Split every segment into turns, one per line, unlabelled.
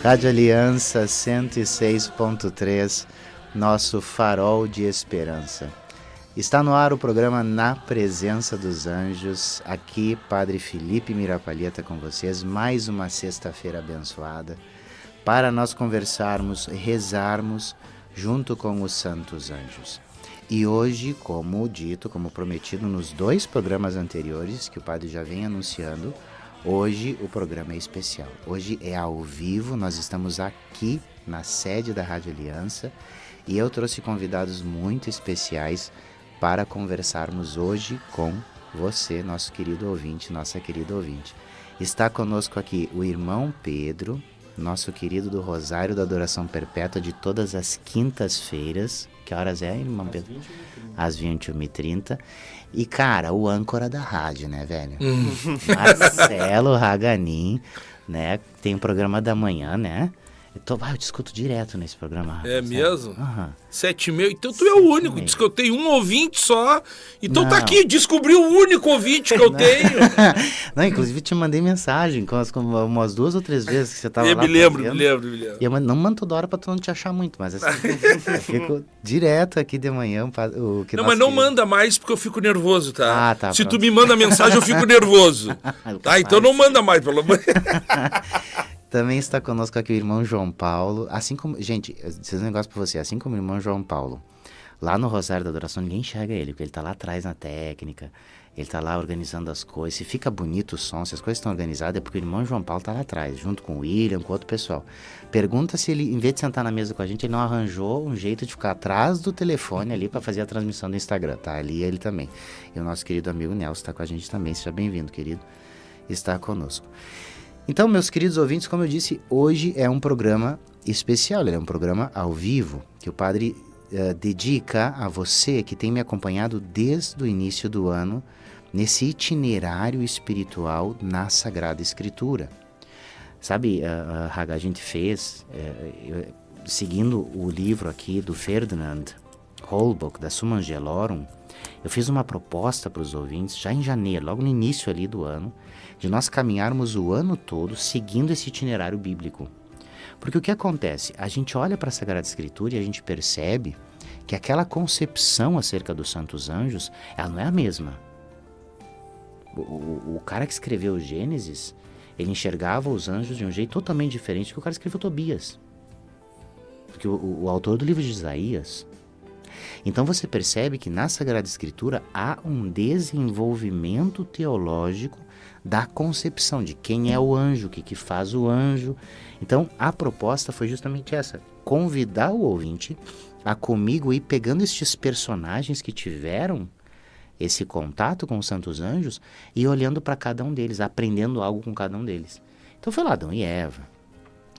Rádio Aliança 106.3, nosso farol de esperança. Está no ar o programa Na Presença dos Anjos. Aqui, Padre Felipe Mirapalheta com vocês. Mais uma sexta-feira abençoada para nós conversarmos, rezarmos junto com os santos anjos. E hoje, como dito, como prometido nos 2 programas anteriores, que o Padre já vem anunciando, hoje o programa é especial. Hoje é ao vivo, nós estamos aqui na sede da Rádio Aliança e eu trouxe convidados muito especiais para conversarmos hoje com você, nosso querido ouvinte, nossa querida ouvinte. Está conosco aqui o irmão Pedro, nosso querido do Rosário da Adoração Perpétua de todas as quintas-feiras. Que horas é, irmão Pedro? Às 21h30. E, cara, o âncora da rádio, né, velho? Marcelo Raganin, né? Tem um programa da manhã, né? Eu te escuto direto nesse programa.
É mesmo?
Uhum.
7h30. Então tu é o único. Diz que eu tenho um ouvinte só. Então
Não.
tá aqui, descobriu o único ouvinte que eu tenho.
Não, inclusive te mandei mensagem com umas 2 ou 3 vezes que você tava lá.
Me lembro.
E eu não mando toda hora pra tu não te achar muito, mas assim, eu fico direto aqui de manhã.
Mas não manda mais porque eu fico nervoso, tá?
Tá.
Se tu me manda mensagem, eu fico nervoso. Tá? Então não manda mais, pelo amor de Deus.
Também está conosco aqui o irmão João Paulo, assim como, gente, vocês um negócio pra você, assim como o irmão João Paulo, lá no Rosário da Adoração ninguém enxerga ele, porque ele tá lá atrás na técnica, ele tá lá organizando as coisas, se fica bonito o som, se as coisas estão organizadas, é porque o irmão João Paulo tá lá atrás, junto com o William, com outro pessoal. Pergunta se ele, em vez de sentar na mesa com a gente, ele não arranjou um jeito de ficar atrás do telefone ali para fazer a transmissão do Instagram, tá? Ali ele também. E o nosso querido amigo Nelson tá com a gente também, seja bem-vindo, querido, está conosco. Então, meus queridos ouvintes, como eu disse, hoje é um programa especial, ele é um programa ao vivo, que o Padre dedica a você que tem me acompanhado desde o início do ano, nesse itinerário espiritual na Sagrada Escritura. Sabe, Raga, a gente fez, seguindo o livro aqui do Ferdinand Holbox, da Summa Angelorum, eu fiz uma proposta para os ouvintes, já em janeiro, logo no início ali do ano, de nós caminharmos o ano todo seguindo esse itinerário bíblico. Porque o que acontece? A gente olha para a Sagrada Escritura e a gente percebe que aquela concepção acerca dos santos anjos, ela não é a mesma. O cara que escreveu o Gênesis, ele enxergava os anjos de um jeito totalmente diferente do que o cara que escreveu Tobias. Porque o autor do livro de Isaías. Então você percebe que na Sagrada Escritura há um desenvolvimento teológico da concepção de quem é o anjo, o que faz o anjo. Então a proposta foi justamente essa, convidar o ouvinte a comigo ir pegando estes personagens que tiveram esse contato com os santos anjos e olhando para cada um deles, aprendendo algo com cada um deles. Então foi lá Adão e Eva,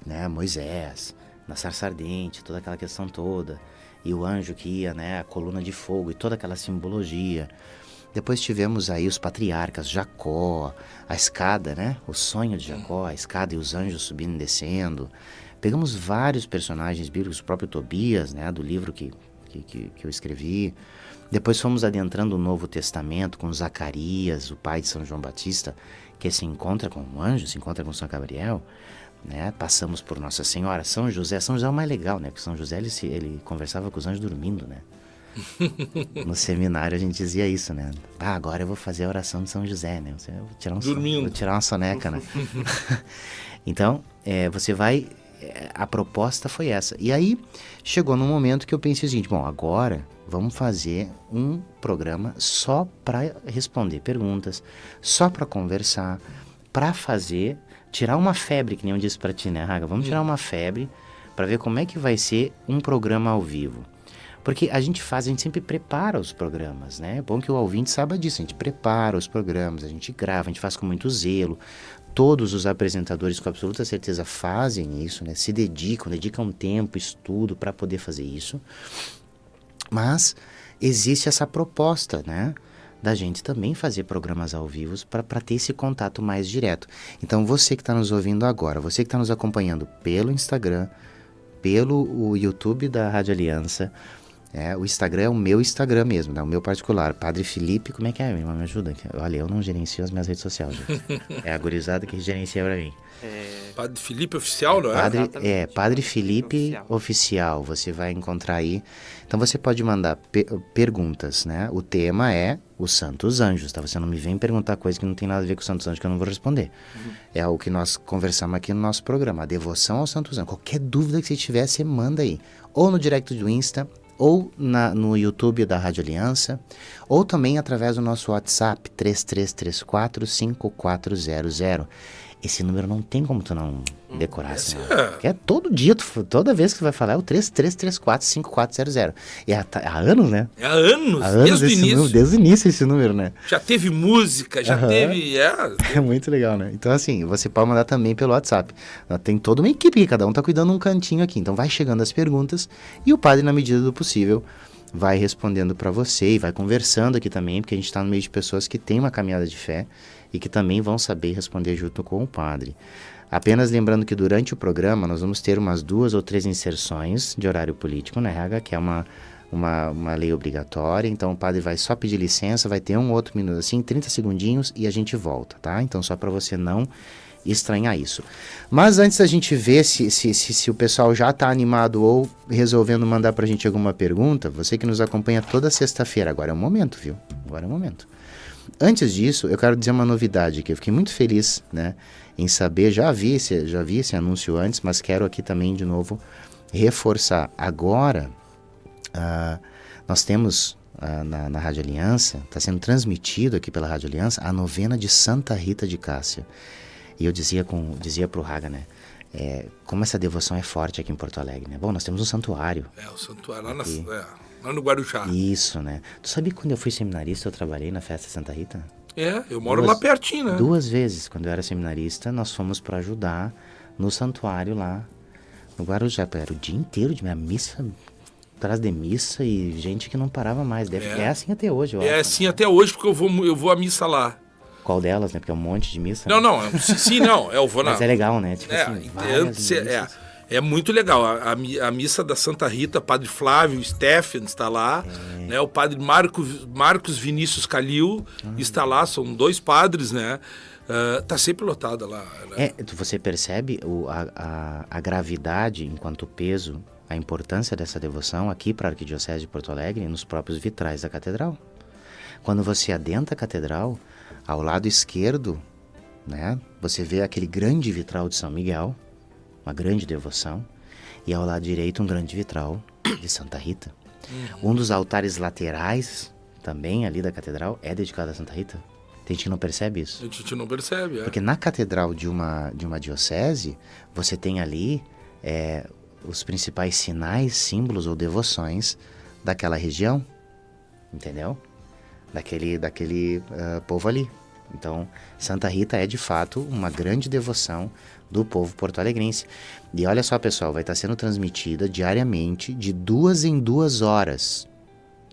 né, Moisés, na sarça ardente, toda aquela questão toda, e o anjo que ia, né, a coluna de fogo e toda aquela simbologia. Depois tivemos aí os patriarcas, Jacó, a escada, né? O sonho de Jacó, a escada e os anjos subindo e descendo. Pegamos vários personagens bíblicos, o próprio Tobias, né? Do livro que eu escrevi. Depois fomos adentrando o Novo Testamento com Zacarias, o pai de São João Batista, que se encontra com um anjo, se encontra com São Gabriel, né? Passamos por Nossa Senhora, São José. São José é o mais legal, né? Porque São José ele conversava com os anjos dormindo, né? No seminário a gente dizia isso, né? Agora eu vou fazer a oração de São José, né? Vou tirar uma soneca, né? Então, você vai... a proposta foi essa. E aí, chegou num momento que eu pensei o seguinte, bom, agora vamos fazer um programa só para responder perguntas, só para conversar, para tirar uma febre, que nem eu disse para ti, né, Raga? Vamos tirar uma febre para ver como é que vai ser um programa ao vivo. Porque a gente sempre prepara os programas, né? É bom que o ouvinte saiba disso, a gente prepara os programas, a gente grava, a gente faz com muito zelo. Todos os apresentadores com absoluta certeza fazem isso, né? Se dedicam tempo, estudo para poder fazer isso. Mas existe essa proposta, né? Da gente também fazer programas ao vivo para ter esse contato mais direto. Então você que está nos ouvindo agora, você que está nos acompanhando pelo Instagram, pelo YouTube da Rádio Aliança, O Instagram é o meu Instagram mesmo, né? O meu particular. Padre Felipe, como é que é? Me ajuda aqui. Olha, eu não gerencio as minhas redes sociais, gente. É a gurizada que gerencia pra mim.
Padre Felipe Oficial, não é?
Padre Felipe Oficial. Você vai encontrar aí. Então você pode mandar perguntas, né? O tema é os Santos Anjos, tá? Você não me vem perguntar coisa que não tem nada a ver com os Santos Anjos que eu não vou responder. É o que nós conversamos aqui no nosso programa, a devoção aos Santos Anjos. Qualquer dúvida que você tiver, você manda aí. Ou no direct do Insta, ou no YouTube da Rádio Aliança, ou também através do nosso WhatsApp, 3334-5400. Esse número não tem como tu não decorar, assim. Porque todo dia, toda vez que tu vai falar, é o 3334-5400. E há anos, né?
Há anos,
desde o início. Desde o início esse número, né?
Já teve música, já teve...
É muito legal, né? Então, assim, você pode mandar também pelo WhatsApp. Tem toda uma equipe aqui, cada um tá cuidando de um cantinho aqui. Então, vai chegando as perguntas e o padre, na medida do possível, vai respondendo para você e vai conversando aqui também, porque a gente tá no meio de pessoas que têm uma caminhada de fé e que também vão saber responder junto com o padre. Apenas lembrando que durante o programa nós vamos ter umas 2 ou 3 inserções de horário político, né, Raga? Que é uma lei obrigatória, então o padre vai só pedir licença, vai ter um outro minuto assim, 30 segundinhos e a gente volta, tá? Então só para você não estranhar isso. Mas antes da gente ver se o pessoal já está animado ou resolvendo mandar pra gente alguma pergunta, você que nos acompanha toda sexta-feira, agora é o momento, viu? Agora é o momento. Antes disso, eu quero dizer uma novidade aqui. Eu fiquei muito feliz, né, em saber, já vi esse anúncio antes, mas quero aqui também de novo reforçar. Agora, nós temos na Rádio Aliança, está sendo transmitido aqui pela Rádio Aliança, a novena de Santa Rita de Cássia. E eu dizia para o Raga, né, como essa devoção é forte aqui em Porto Alegre, né? Bom, nós temos um santuário.
O santuário lá no Guarujá.
Isso, né? Tu sabia que quando eu fui seminarista eu trabalhei na festa de Santa Rita?
Eu moro lá pertinho, né?
2 vezes, quando eu era seminarista, nós fomos para ajudar no santuário lá no Guarujá. Era o dia inteiro de minha missa, atrás de missa e gente que não parava mais. É assim até hoje, eu acho.
É assim até hoje, porque eu vou à missa lá.
Qual delas, né? Porque é um monte de missa.
Não, eu vou na...
Mas é legal, né? Tipo assim,
é muito legal. A missa da Santa Rita, Padre Flávio Stephen está lá, né? O Padre Marcos Vinícius Calil está lá, são 2 padres, né? Tá sempre lotada lá. Né?
Você percebe a gravidade enquanto peso, a importância dessa devoção aqui para a Arquidiocese de Porto Alegre e nos próprios vitrais da Catedral. Quando você adentra a Catedral, ao lado esquerdo, né, você vê aquele grande vitral de São Miguel, uma grande devoção, e ao lado direito um grande vitral de Santa Rita. Um dos altares laterais também ali da catedral é dedicado a Santa Rita. Tem gente que não percebe isso.
A gente não percebe,
Porque na catedral de uma diocese, você tem ali os principais sinais, símbolos ou devoções daquela região, entendeu? Daquele povo ali. Então, Santa Rita é de fato uma grande devoção do povo porto-alegrense. E olha só, pessoal, vai estar sendo transmitida diariamente de 2 em 2 horas,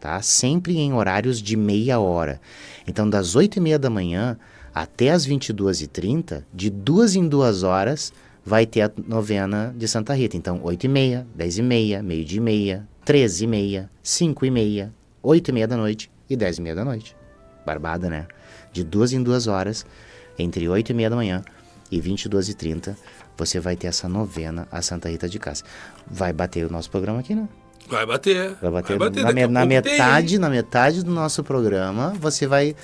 tá? Sempre em horários de meia hora. Então, das 8h30 da manhã até as 22h30, de 2 em 2 horas, vai ter a novena de Santa Rita. Então, 8h30, 10h30, meio-dia e meia, 13h30, 5h30, 8h30 da noite e 10h30 da noite. Barbada, né? De 2 em 2 horas, entre 8h30 da manhã e 22h30, você vai ter essa novena a Santa Rita de Cássia. Vai bater o nosso programa aqui, né?
Vai bater.
Na metade do nosso programa, você vai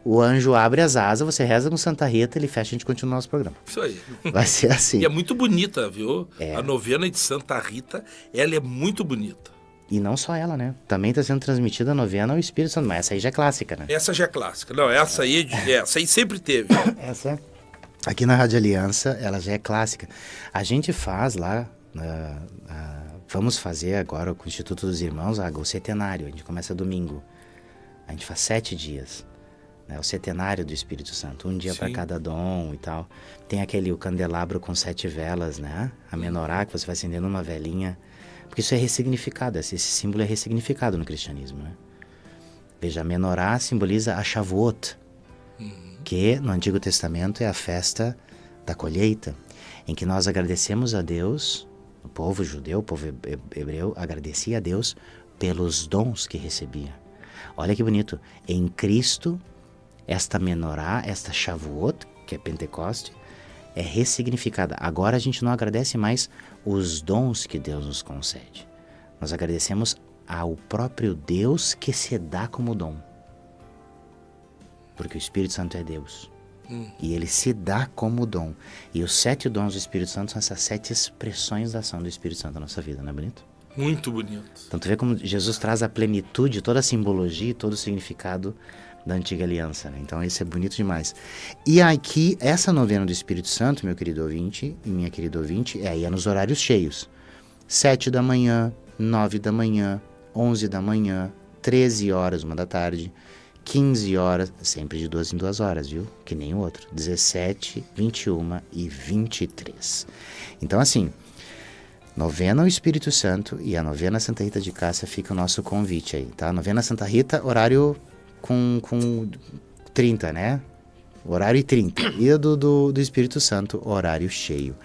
o anjo abre as asas, você reza com Santa Rita, ele fecha e a gente continua o nosso programa.
Isso aí.
Vai ser assim.
E é muito bonita, viu? A novena de Santa Rita, ela é muito bonita.
E não só ela, né? Também está sendo transmitida a novena ao Espírito Santo, mas essa aí já é clássica, né?
Essa já é clássica. Não, essa aí sempre teve.
Essa, aqui na Rádio Aliança, ela já é clássica. A gente faz lá, vamos fazer agora com o Instituto dos Irmãos, o Setenário. A gente começa domingo. A gente faz 7 dias. Né? O Setenário do Espírito Santo. Um dia para cada dom e tal. Tem o candelabro com 7 velas, né? A menorá, que você vai acendendo uma velinha. Porque isso é ressignificado, esse símbolo é ressignificado no cristianismo, né? Veja, a menorá simboliza a Shavuot, que no Antigo Testamento é a festa da colheita, em que nós agradecemos a Deus O povo judeu, o povo hebreu, agradecia a Deus pelos dons que recebia. Olha que bonito. Em Cristo, esta menorá, esta Shavuot, que é Pentecoste, é ressignificada. Agora a gente não agradece mais os dons que Deus nos concede. Nós agradecemos ao próprio Deus que se dá como dom. Porque o Espírito Santo é Deus. E ele se dá como dom. E os 7 dons do Espírito Santo são essas 7 expressões da ação do Espírito Santo na nossa vida, não é bonito?
Muito bonito.
Então tu vê como Jesus traz a plenitude, toda a simbologia e todo o significado da antiga aliança, né? Então isso é bonito demais. E aqui, essa novena do Espírito Santo, meu querido ouvinte e minha querida ouvinte, é nos horários cheios. 7 da manhã, 9 da manhã, 11 da manhã, 13 horas, 1 da tarde, 15 horas, sempre de 2 em 2 horas, viu? Que nem o outro. 17, 21 e 23. Então assim, novena ao Espírito Santo e a novena Santa Rita de Cássia fica o nosso convite aí, tá? Novena Santa Rita, horário com 30, né? Horário e 30. E a do Espírito Santo, horário cheio.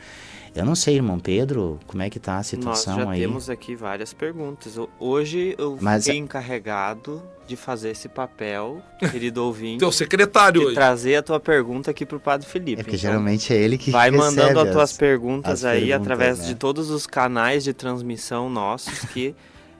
Eu não sei, irmão Pedro, como é que tá a situação aí?
Nós já temos aqui várias perguntas. Hoje eu fiquei encarregado de fazer esse papel, querido ouvinte.
Teu secretário hoje.
Trazer a tua pergunta aqui pro Padre Felipe.
É porque geralmente é ele que
vai
recebe
mandando as tuas perguntas aí
perguntas,
através
né?
de todos os canais de transmissão nossos que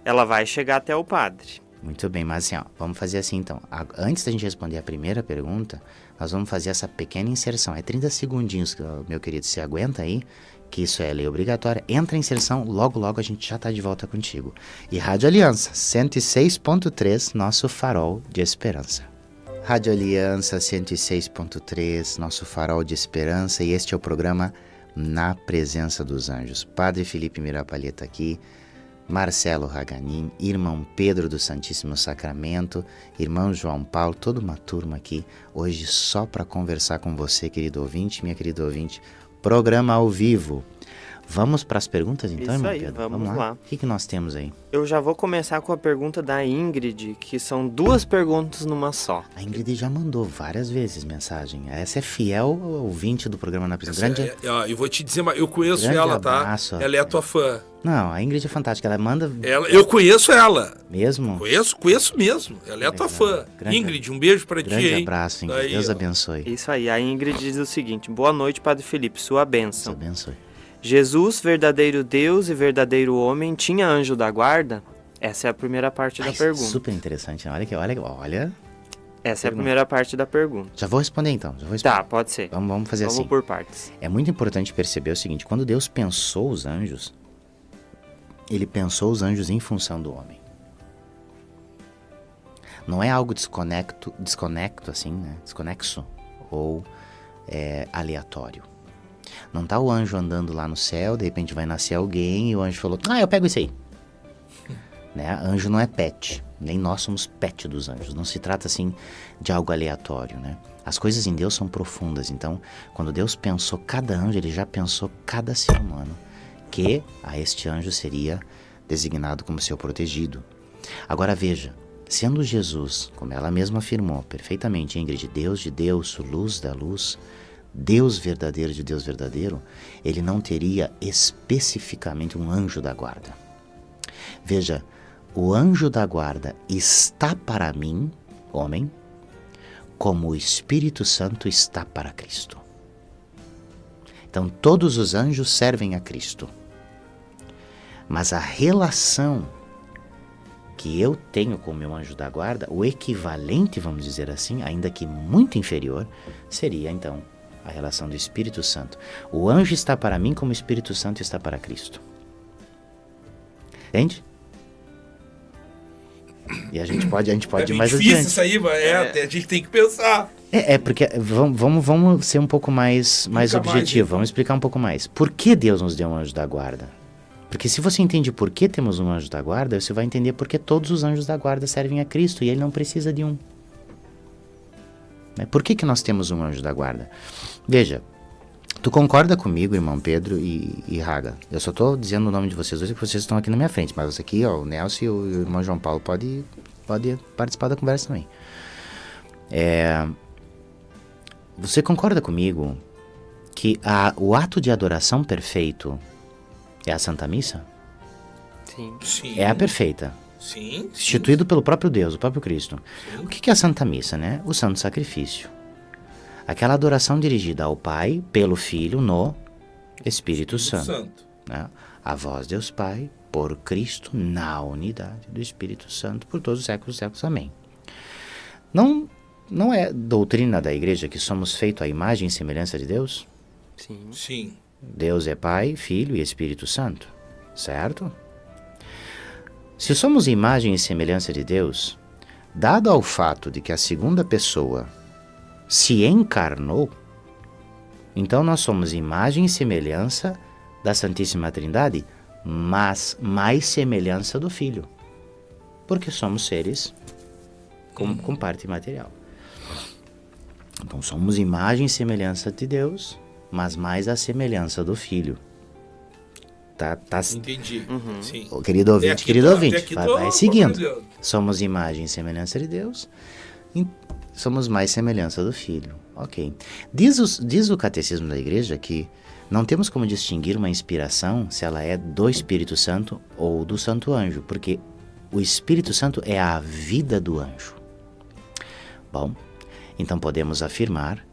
ela vai chegar até o Padre.
Muito bem, mas assim, ó, vamos fazer assim então. Antes da gente responder a primeira pergunta, nós vamos fazer essa pequena inserção. É 30 segundinhos, meu querido, você aguenta aí? Que isso é lei obrigatória. Entra a inserção, logo a gente já está de volta contigo. E Rádio Aliança, 106.3, nosso farol de esperança. Rádio Aliança, 106.3, nosso farol de esperança. E este é o programa Na Presença dos Anjos. Padre Felipe Mirapaleta aqui, Marcelo Raganin, irmão Pedro do Santíssimo Sacramento, irmão João Paulo, toda uma turma aqui, hoje só para conversar com você, querido ouvinte, minha querida ouvinte, programa ao vivo. Vamos para as perguntas então,
isso
irmão
aí,
Pedro?
vamos lá.
O que nós temos aí?
Eu já vou começar com a pergunta da Ingrid, que são 2 perguntas numa só.
A Ingrid já mandou várias vezes mensagem. Essa é fiel ouvinte do programa Na Presença. Grande...
eu vou te dizer, eu conheço
grande
ela,
abraço,
tá? Ela é a tua fã.
Não, a Ingrid é fantástica. Ela manda...
eu conheço ela.
Mesmo?
Conheço mesmo. Ela é a tua fã. Ingrid, um beijo pra ti, hein?
Grande abraço, Ingrid.
Aí,
Deus abençoe.
Isso aí. A Ingrid diz o seguinte: boa noite, Padre Felipe, sua bênção.
Deus abençoe.
Jesus, verdadeiro Deus e verdadeiro homem, tinha anjo da guarda? Essa é a primeira parte da pergunta.
Super interessante. Olha.
Essa é a primeira parte da pergunta.
Já vou responder então.
Tá, pode ser.
Vamos fazer assim.
Vamos por partes.
É muito importante perceber o seguinte: quando Deus pensou os anjos, ele pensou os anjos em função do homem. Não é algo desconecto assim, né? Desconexo ou aleatório. Não tá o anjo andando lá no céu, de repente vai nascer alguém e o anjo falou, eu pego isso aí. Né? Anjo não é pet, nem nós somos pet dos anjos. Não se trata assim de algo aleatório, né? As coisas em Deus são profundas, então quando Deus pensou cada anjo, ele já pensou cada ser humano, que a este anjo seria designado como seu protegido. Agora veja, sendo Jesus, como ela mesma afirmou perfeitamente, Ingrid, Deus de Deus, luz da luz, Deus verdadeiro de Deus verdadeiro, ele não teria especificamente um anjo da guarda. Veja, o anjo da guarda está para mim, homem, como o Espírito Santo está para Cristo. Então todos os anjos servem a Cristo. Mas a relação que eu tenho com o meu anjo da guarda, o equivalente, vamos dizer assim, ainda que muito inferior, seria então a relação do Espírito Santo. O anjo está para mim como o Espírito Santo está para Cristo. Entende? E a gente pode ir mais
difícil
adiante.
Isso aí, a gente tem que pensar.
Porque vamos ser um pouco mais objetivo, vamos explicar um pouco mais. Por que Deus nos deu um anjo da guarda? Porque se você entende por que temos um anjo da guarda, você vai entender por que todos os anjos da guarda servem a Cristo e ele não precisa de um. Por que nós temos um anjo da guarda? Veja, tu concorda comigo, irmão Pedro e Raga? Eu só estou dizendo o nome de vocês dois, porque vocês estão aqui na minha frente, mas aqui, o Nelson e o irmão João Paulo pode participar da conversa também. Você concorda comigo que o ato de adoração perfeito É a Santa Missa?
Sim.
Sim.
É a perfeita.
Sim.
Instituído pelo próprio Deus, o próprio Cristo.
Sim.
O que é a Santa Missa, né? O Santo Sacrifício. Aquela adoração dirigida ao Pai, pelo Filho, no Espírito Santo. Né? A vós, Deus Pai, por Cristo, na unidade do Espírito Santo, por todos os séculos dos séculos. Amém. Não é doutrina da igreja que somos feitos à imagem e semelhança de Deus?
Sim.
Sim.
Deus é Pai, Filho e Espírito Santo, certo? Se somos imagem e semelhança de Deus, dado ao fato de que a segunda pessoa se encarnou, então nós somos imagem e semelhança da Santíssima Trindade, mas mais semelhança do Filho, porque somos seres com parte material. Então somos imagem e semelhança de Deus, mas mais a semelhança do Filho. Tá.
Entendi. Sim.
Querido ouvinte, vai seguindo.
compreendendo.
Somos imagem e semelhança de Deus, somos mais semelhança do Filho. Ok. Diz o Catecismo da Igreja que não temos como distinguir uma inspiração se ela é do Espírito Santo ou do Santo Anjo, porque o Espírito Santo é a vida do anjo. Bom, então podemos afirmar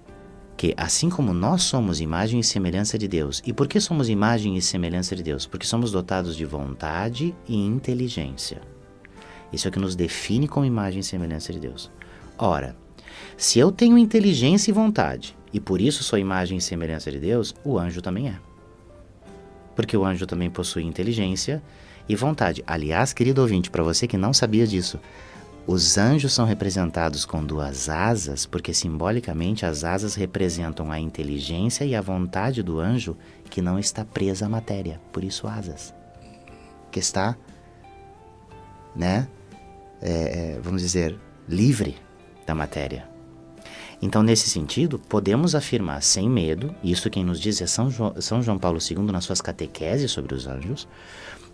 que assim como nós somos imagem e semelhança de Deus, e por que somos imagem e semelhança de Deus? Porque somos dotados de vontade e inteligência. Isso é o que nos define como imagem e semelhança de Deus. Ora, se eu tenho inteligência e vontade, e por isso sou imagem e semelhança de Deus, o anjo também é. Porque o anjo também possui inteligência e vontade. Aliás, querido ouvinte, para você que não sabia disso, os anjos são representados com 2 asas, porque simbolicamente as asas representam a inteligência e a vontade do anjo que não está presa à matéria, por isso asas. Que está, né, vamos dizer, livre da matéria. Então, nesse sentido, podemos afirmar sem medo, isso quem nos diz é São João Paulo II nas suas catequeses sobre os anjos,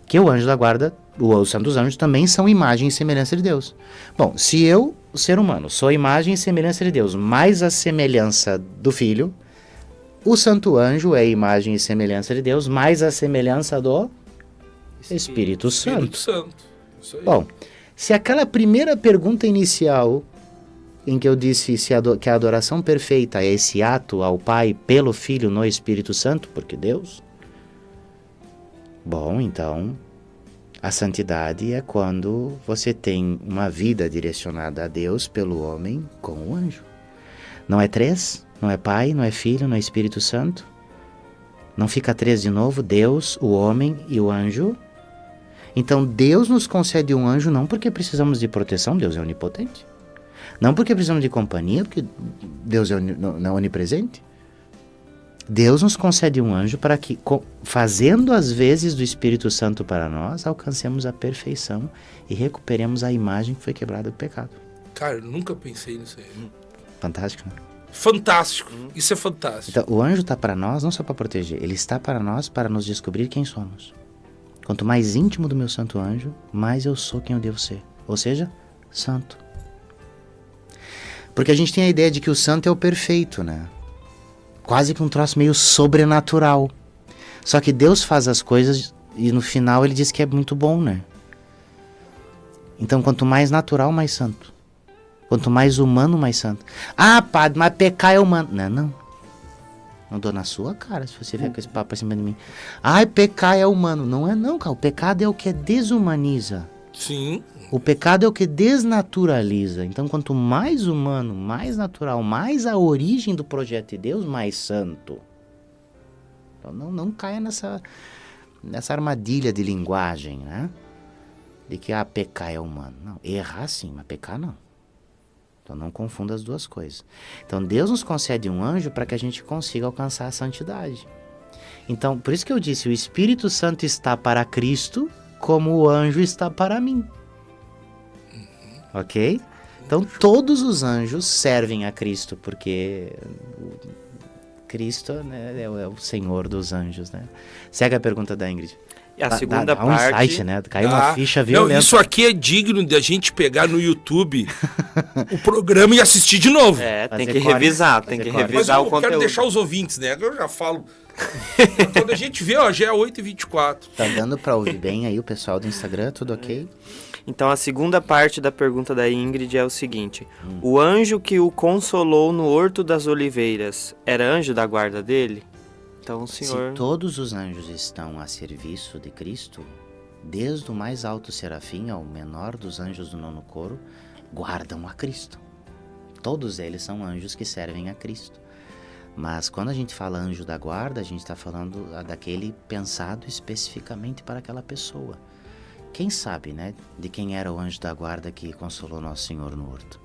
que o anjo da guarda, os santos anjos também são imagem e semelhança de Deus. Bom, se eu, o ser humano, sou imagem e semelhança de Deus, mais a semelhança do Filho, o santo anjo é imagem e semelhança de Deus, mais a semelhança do Espírito Santo.
Isso aí.
Bom, se aquela primeira pergunta inicial, em que eu disse que a adoração perfeita é esse ato ao Pai pelo Filho no Espírito Santo, porque Deus... Bom, então, a santidade é quando você tem uma vida direcionada a Deus pelo homem com o anjo. Não é 3? Não é Pai, não é Filho, não é Espírito Santo? Não fica 3 de novo? Deus, o homem e o anjo? Então, Deus nos concede um anjo não porque precisamos de proteção, Deus é onipotente. Não porque precisamos de companhia, porque Deus é onipresente. Deus nos concede um anjo para que, fazendo as vezes do Espírito Santo para nós, alcancemos a perfeição e recuperemos a imagem que foi quebrada do pecado.
Cara, eu nunca pensei nisso aí.
Fantástico, né?
Fantástico. Isso é fantástico.
Então, o anjo está para nós não só para proteger, ele está para nós para nos descobrir quem somos. Quanto mais íntimo do meu santo anjo, mais eu sou quem eu devo ser. Ou seja, santo. Porque a gente tem a ideia de que o santo é o perfeito, né? Quase que um troço meio sobrenatural. Só que Deus faz as coisas e no final ele diz que é muito bom, né? Então, quanto mais natural, mais santo. Quanto mais humano, mais santo. Ah, padre, mas pecar é humano. Não. Não dou na sua cara se você vier com esse papo acima de mim. Ai, pecar é humano. Não é não, cara. O pecado é o que desumaniza.
Sim.
O pecado é o que desnaturaliza. Então, quanto mais humano, mais natural, mais a origem do projeto de Deus, mais santo. Então, não caia nessa armadilha de linguagem, né? De que pecar é humano. Não, errar sim, mas pecar não. Então, não confunda as duas coisas. Então, Deus nos concede um anjo para que a gente consiga alcançar a santidade. Então, por isso que eu disse, o Espírito Santo está para Cristo, como o anjo está para mim. Ok? Então, todos os anjos servem a Cristo, porque Cristo, né, é o Senhor dos anjos, né? Segue a pergunta da Ingrid.
E a segunda
dá um
parte...
insight, né? Caiu uma ficha violenta.
Não, isso aqui é digno de a gente pegar no YouTube o programa e assistir de novo.
Tem que
Fazer corte,
revisar,
fazer
tem que
corte.
revisar o
Mas eu
conteúdo.
quero deixar os ouvintes, né? Eu já falo. Quando a gente vê, ó, já é 8h24.
Tá dando pra ouvir bem aí o pessoal do Instagram, tudo ok?
Então, a segunda parte da pergunta da Ingrid é o seguinte. O anjo que o consolou no Horto das Oliveiras era anjo da guarda dele? Então, o senhor...
Se todos os anjos estão a serviço de Cristo, desde o mais alto serafim ao menor dos anjos do nono coro, guardam a Cristo. Todos eles são anjos que servem a Cristo. Mas quando a gente fala anjo da guarda, a gente está falando daquele pensado especificamente para aquela pessoa. Quem sabe, né, de quem era o anjo da guarda que consolou Nosso Senhor no horto?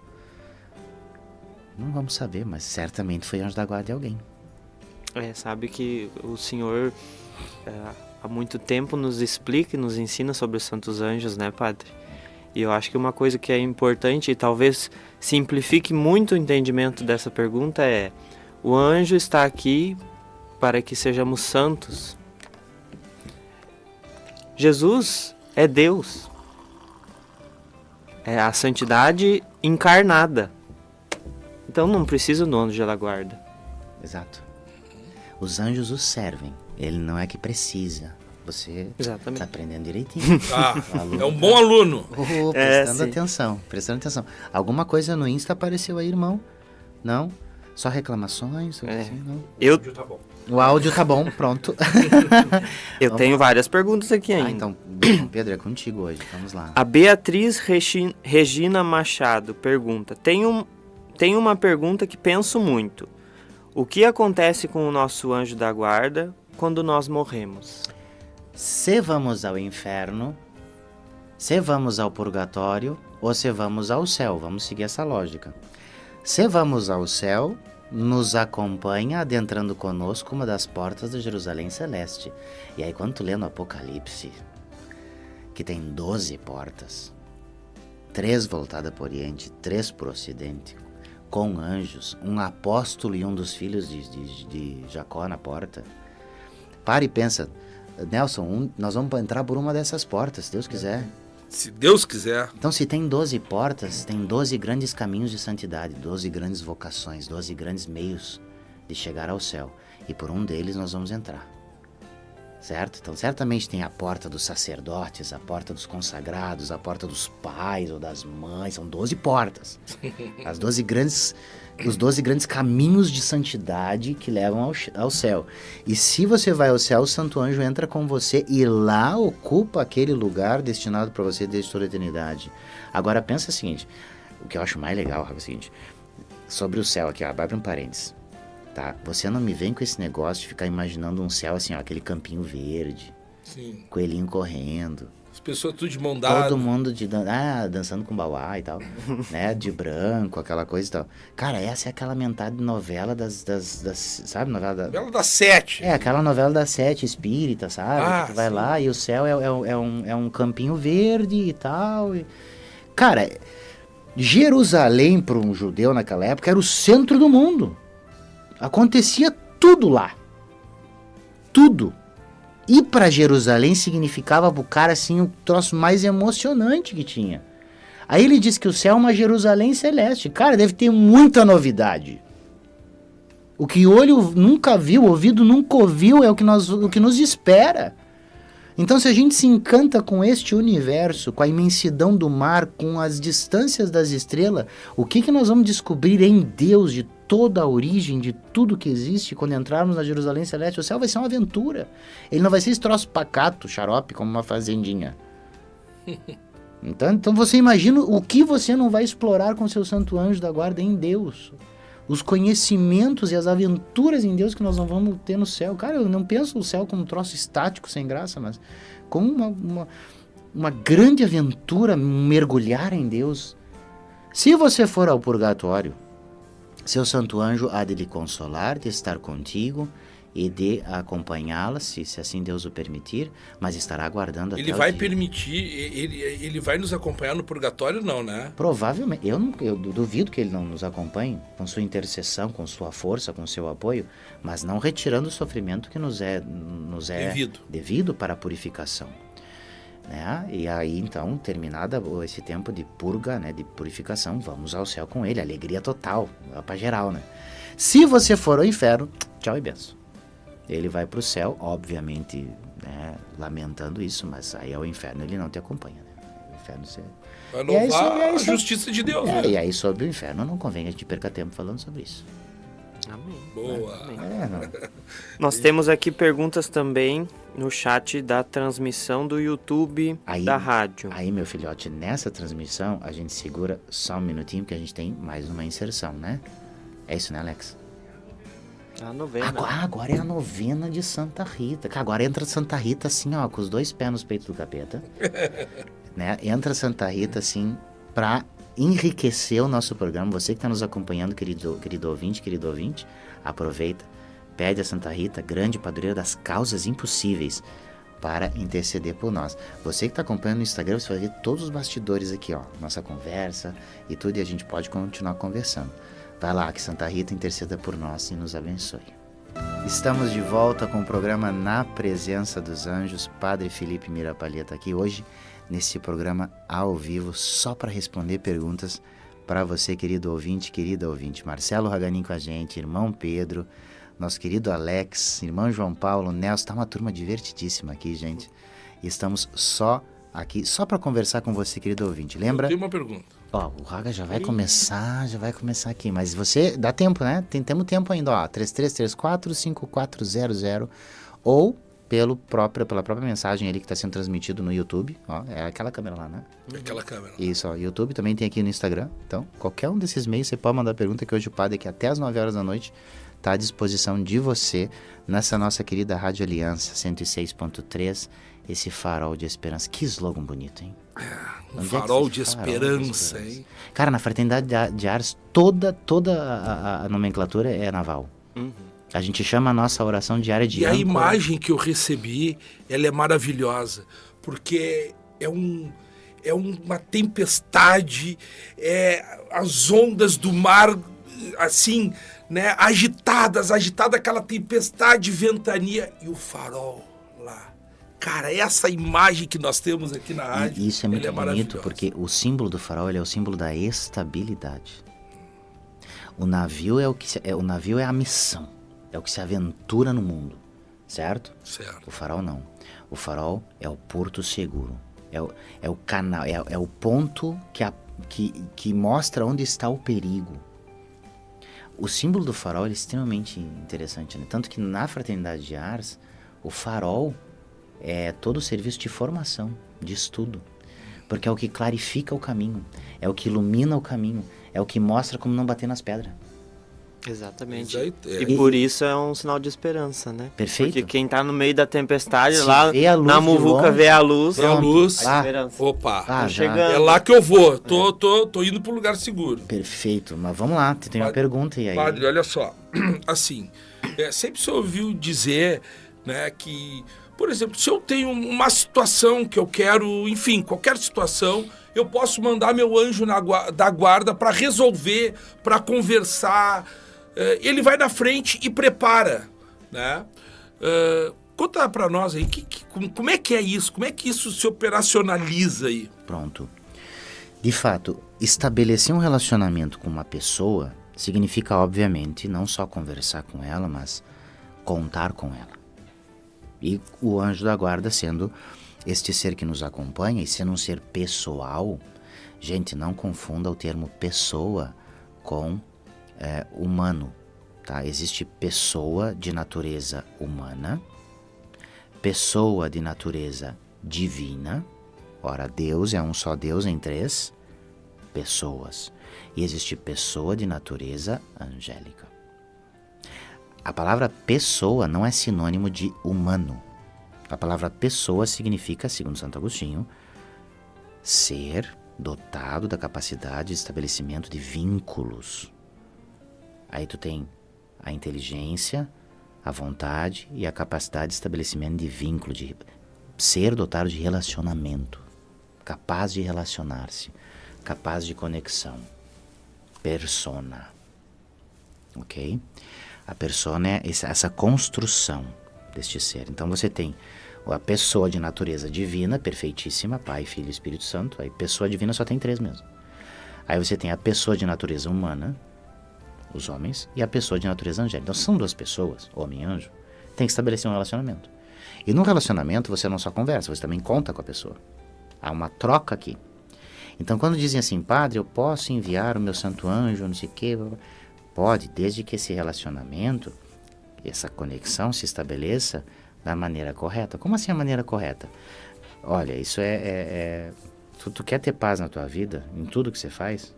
Não vamos saber, mas certamente foi anjo da guarda de alguém.
Sabe que o senhor há muito tempo nos explica e nos ensina sobre os santos anjos, né, padre? E eu acho que uma coisa que é importante e talvez simplifique muito o entendimento dessa pergunta é: o anjo está aqui para que sejamos santos. Jesus é Deus. É a santidade encarnada. Então não precisa do anjo da guarda.
Exato. Os anjos os servem. Ele não é que precisa. Você
Exatamente.
está aprendendo direitinho.
É um bom aluno.
Prestando
sim.
atenção, prestando atenção. Alguma coisa no Insta apareceu aí, irmão? Não? Só reclamações? Assim, não?
Tá bom.
O áudio tá bom, pronto.
Eu tenho várias perguntas aqui ainda.
Então, Pedro, é contigo hoje. Vamos lá.
A Beatriz Regina Machado pergunta: Tem uma pergunta que penso muito. O que acontece com o nosso anjo da guarda quando nós morremos?
Se vamos ao inferno, se vamos ao purgatório ou se vamos ao céu. Vamos seguir essa lógica. Se vamos ao céu, nos acompanha adentrando conosco uma das portas da Jerusalém Celeste. E aí quando tu lê no Apocalipse, que tem 12 portas, 3 voltadas para o Oriente, 3 para o Ocidente, com anjos, um apóstolo e um dos filhos de Jacó na porta. Para e pensa, Nelson, nós vamos entrar por uma dessas portas, se Deus quiser.
Se Deus quiser.
Então, se tem 12 portas, tem 12 grandes caminhos de santidade, 12 grandes vocações, 12 grandes meios de chegar ao céu. E por um deles nós vamos entrar. Certo? Então, certamente tem a porta dos sacerdotes, a porta dos consagrados, a porta dos pais ou das mães. São 12 portas. Os 12 grandes caminhos de santidade que levam ao céu. E se você vai ao céu, o santo anjo entra com você e lá ocupa aquele lugar destinado para você desde toda a eternidade. Agora, pensa o seguinte. O que eu acho mais legal é o seguinte. Sobre o céu aqui, ó, abre um parênteses. Tá? Você não me vem com esse negócio de ficar imaginando um céu assim, ó, aquele campinho verde,
Sim.
coelhinho correndo,
As pessoas tudo de mão dada.
todo mundo dançando com bauá e tal, né, de branco, aquela coisa e tal. Cara, essa é aquela mentada de novela das sabe, novela
da 7.
É, aquela novela das 7 espírita, sabe? Que tu vai
sim.
lá e o céu é um campinho verde e tal. Cara, Jerusalém para um judeu naquela época era o centro do mundo. Acontecia tudo lá. Tudo. Ir para Jerusalém significava pro cara assim o troço mais emocionante que tinha. Aí ele diz que o céu é uma Jerusalém celeste. Cara, deve ter muita novidade. O que o olho nunca viu, o ouvido nunca ouviu, é o que nos espera. Então, se a gente se encanta com este universo, com a imensidão do mar, com as distâncias das estrelas, o que nós vamos descobrir em Deus de toda a origem de tudo que existe quando entrarmos na Jerusalém Celeste? O céu vai ser uma aventura. Ele não vai ser esse troço pacato, xarope, como uma fazendinha. Então você imagina o que você não vai explorar com seu santo anjo da guarda em Deus. Os conhecimentos e as aventuras em Deus que nós não vamos ter no céu. Cara, eu não penso o céu como um troço estático, sem graça, mas como uma grande aventura, mergulhar em Deus. Se você for ao purgatório, seu santo anjo há de lhe consolar, de estar contigo e de acompanhá-la, se assim Deus o permitir, mas estará aguardando até
Ele
o
vai
dia.
permitir, ele vai nos acompanhar no purgatório, não, né?
Provavelmente, eu duvido que ele não nos acompanhe com sua intercessão, com sua força, com seu apoio, mas não retirando o sofrimento que nos é devido para a purificação. Né? E aí, então, terminada esse tempo de purga, né, de purificação, vamos ao céu com ele, alegria total, para geral, né? Se você for ao inferno, tchau e benção. Ele vai para o céu, obviamente, né, lamentando isso, mas aí ao inferno ele não te acompanha, né? O inferno você...
Vai louvar a justiça de Deus, né?
E aí sobre o inferno não convém que a gente perca tempo falando sobre isso.
Amém.
Boa.
Amém.
Não.
Nós temos aqui perguntas também no chat da transmissão do YouTube da rádio.
Aí, meu filhote, nessa transmissão a gente segura só um minutinho, porque a gente tem mais uma inserção, né? É isso, né, Alex?
A novena.
Agora é a novena de Santa Rita. Agora entra Santa Rita assim, ó, com os 2 pés nos peitos do capeta. Né? Entra Santa Rita assim, pra enriquecer o nosso programa. Você que está nos acompanhando, querido ouvinte, aproveita, pede a Santa Rita, grande padroeira das causas impossíveis, para interceder por nós. Você que está acompanhando no Instagram, você vai ver todos os bastidores aqui, ó, nossa conversa e tudo, e a gente pode continuar conversando. Vai lá, que Santa Rita interceda por nós e nos abençoe. Estamos de volta com o programa Na Presença dos Anjos. Padre Felipe Mirapaleta aqui hoje, nesse programa ao vivo, só para responder perguntas para você, querido ouvinte, querida ouvinte. Marcelo Raganin com a gente, irmão Pedro, nosso querido Alex, irmão João Paulo, Nelson. Tá uma turma divertidíssima aqui, gente. E estamos só aqui, só para conversar com você, querido ouvinte. Lembra?
Eu tenho uma pergunta.
Ó, o Raga já vai começar aqui, mas você, dá tempo, né? Temos tempo ainda, ó, 3334-5400 ou pela própria mensagem ali que está sendo transmitido no YouTube, ó, é aquela câmera lá, né?
Aquela câmera.
Isso, ó, YouTube também tem aqui no Instagram, então qualquer um desses meios você pode mandar pergunta, que hoje o padre aqui até as 9 horas da noite está à disposição de você nessa nossa querida Rádio Aliança 106.3, esse farol de esperança. Que slogan bonito, hein?
Um farol de esperança, hein?
Cara, na Fraternidade de Ars, toda a nomenclatura é naval. A gente chama a nossa oração diária de
E a
âncora.
imagem que eu recebi, ela é maravilhosa, porque é uma tempestade, as ondas do mar, assim, né, agitada aquela tempestade, ventania, e o farol lá. Cara, essa imagem que nós temos aqui na rádio,
e isso é muito bonito,
maravilhosa.
porque o símbolo do farol, ele é o símbolo da estabilidade. O navio é a missão, é o que se aventura no mundo, certo?
Certo.
O farol não. O farol é o porto seguro, é o canal, é o ponto que mostra onde está o perigo. O símbolo do farol é extremamente interessante, né? Tanto que na Fraternidade de Ars, o farol é todo o serviço de formação, de estudo, porque é o que clarifica o caminho, é o que ilumina o caminho, é o que mostra como não bater nas pedras.
Exatamente.
E
E por isso é um sinal de esperança, né?
Perfeito.
Porque quem tá no meio da tempestade,
Se
lá
vê a luz
na
de
muvuca
longe,
vê a luz.
Vê a luz.
A esperança.
Opa,
Tá
já.
chegando.
é lá que eu vou. Tô indo pro lugar seguro.
Perfeito, mas vamos lá, tem uma pergunta e aí?
Padre, olha só, assim, sempre se ouviu dizer, né, que, por exemplo, se eu tenho uma situação que eu quero, enfim, qualquer situação, eu posso mandar meu anjo da guarda para resolver, para conversar, ele vai na frente e prepara, né? Conta para nós aí, como é que é isso? Como é que isso se operacionaliza aí?
Pronto. De fato, estabelecer um relacionamento com uma pessoa significa, obviamente, não só conversar com ela, mas contar com ela. E o anjo da guarda sendo este ser que nos acompanha e sendo um ser pessoal, gente, não confunda o termo pessoa com humano, tá? Existe pessoa de natureza humana, pessoa de natureza divina. Ora, Deus é um só Deus em 3 pessoas. E existe pessoa de natureza angélica. A palavra pessoa não é sinônimo de humano. A palavra pessoa significa, segundo Santo Agostinho, ser dotado da capacidade de estabelecimento de vínculos. Aí tu tem a inteligência, a vontade e a capacidade de estabelecimento de vínculo, de ser dotado de relacionamento, capaz de relacionar-se, capaz de conexão. Persona. Ok? A persona é essa construção deste ser. Então você tem a pessoa de natureza divina, perfeitíssima, Pai, Filho e Espírito Santo. Aí pessoa divina só tem 3 mesmo. Aí você tem a pessoa de natureza humana, os homens, e a pessoa de natureza angélica. Então são 2 pessoas, homem e anjo, tem que estabelecer um relacionamento. E no relacionamento você não só conversa, você também conta com a pessoa. Há uma troca aqui. Então quando dizem assim, padre, eu posso enviar o meu santo anjo, não sei o quê, pode, desde que esse relacionamento, essa conexão se estabeleça da maneira correta. Como assim a maneira correta? Olha, isso tu quer ter paz na tua vida, em tudo que você faz?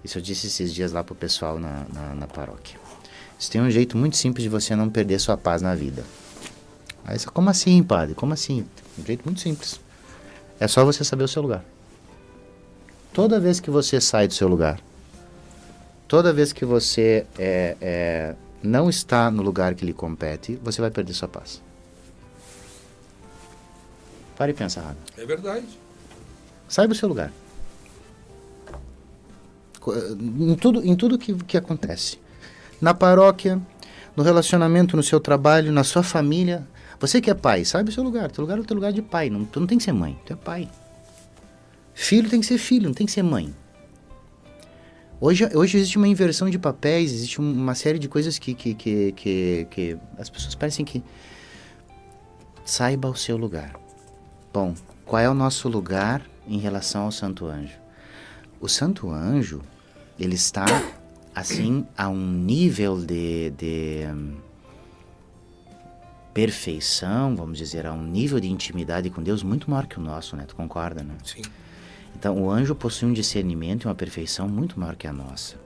Isso eu disse esses dias lá pro pessoal na paróquia. Isso tem um jeito muito simples de você não perder sua paz na vida. Aí você, como assim, padre? Como assim? Um jeito muito simples. É só você saber o seu lugar. Toda vez que você sai do seu lugar, toda vez que você não está no lugar que lhe compete, você vai perder sua paz. Pare e pensa, Raga.
É verdade.
Saiba o seu lugar. Em tudo que acontece. Na paróquia, no relacionamento, no seu trabalho, na sua família. Você que é pai, saiba o seu lugar. Teu lugar é o teu lugar de pai. Tu não tem que ser mãe, tu é pai. Filho tem que ser filho, não tem que ser mãe. Hoje existe uma inversão de papéis, existe uma série de coisas que as pessoas parecem que... Saiba o seu lugar. Bom, qual é o nosso lugar em relação ao Santo Anjo? O Santo Anjo, ele está, assim, a um nível de perfeição, vamos dizer, a um nível de intimidade com Deus muito maior que o nosso, né? Tu concorda, né?
Sim.
Então, o anjo possui um discernimento e uma perfeição muito maior que a nossa.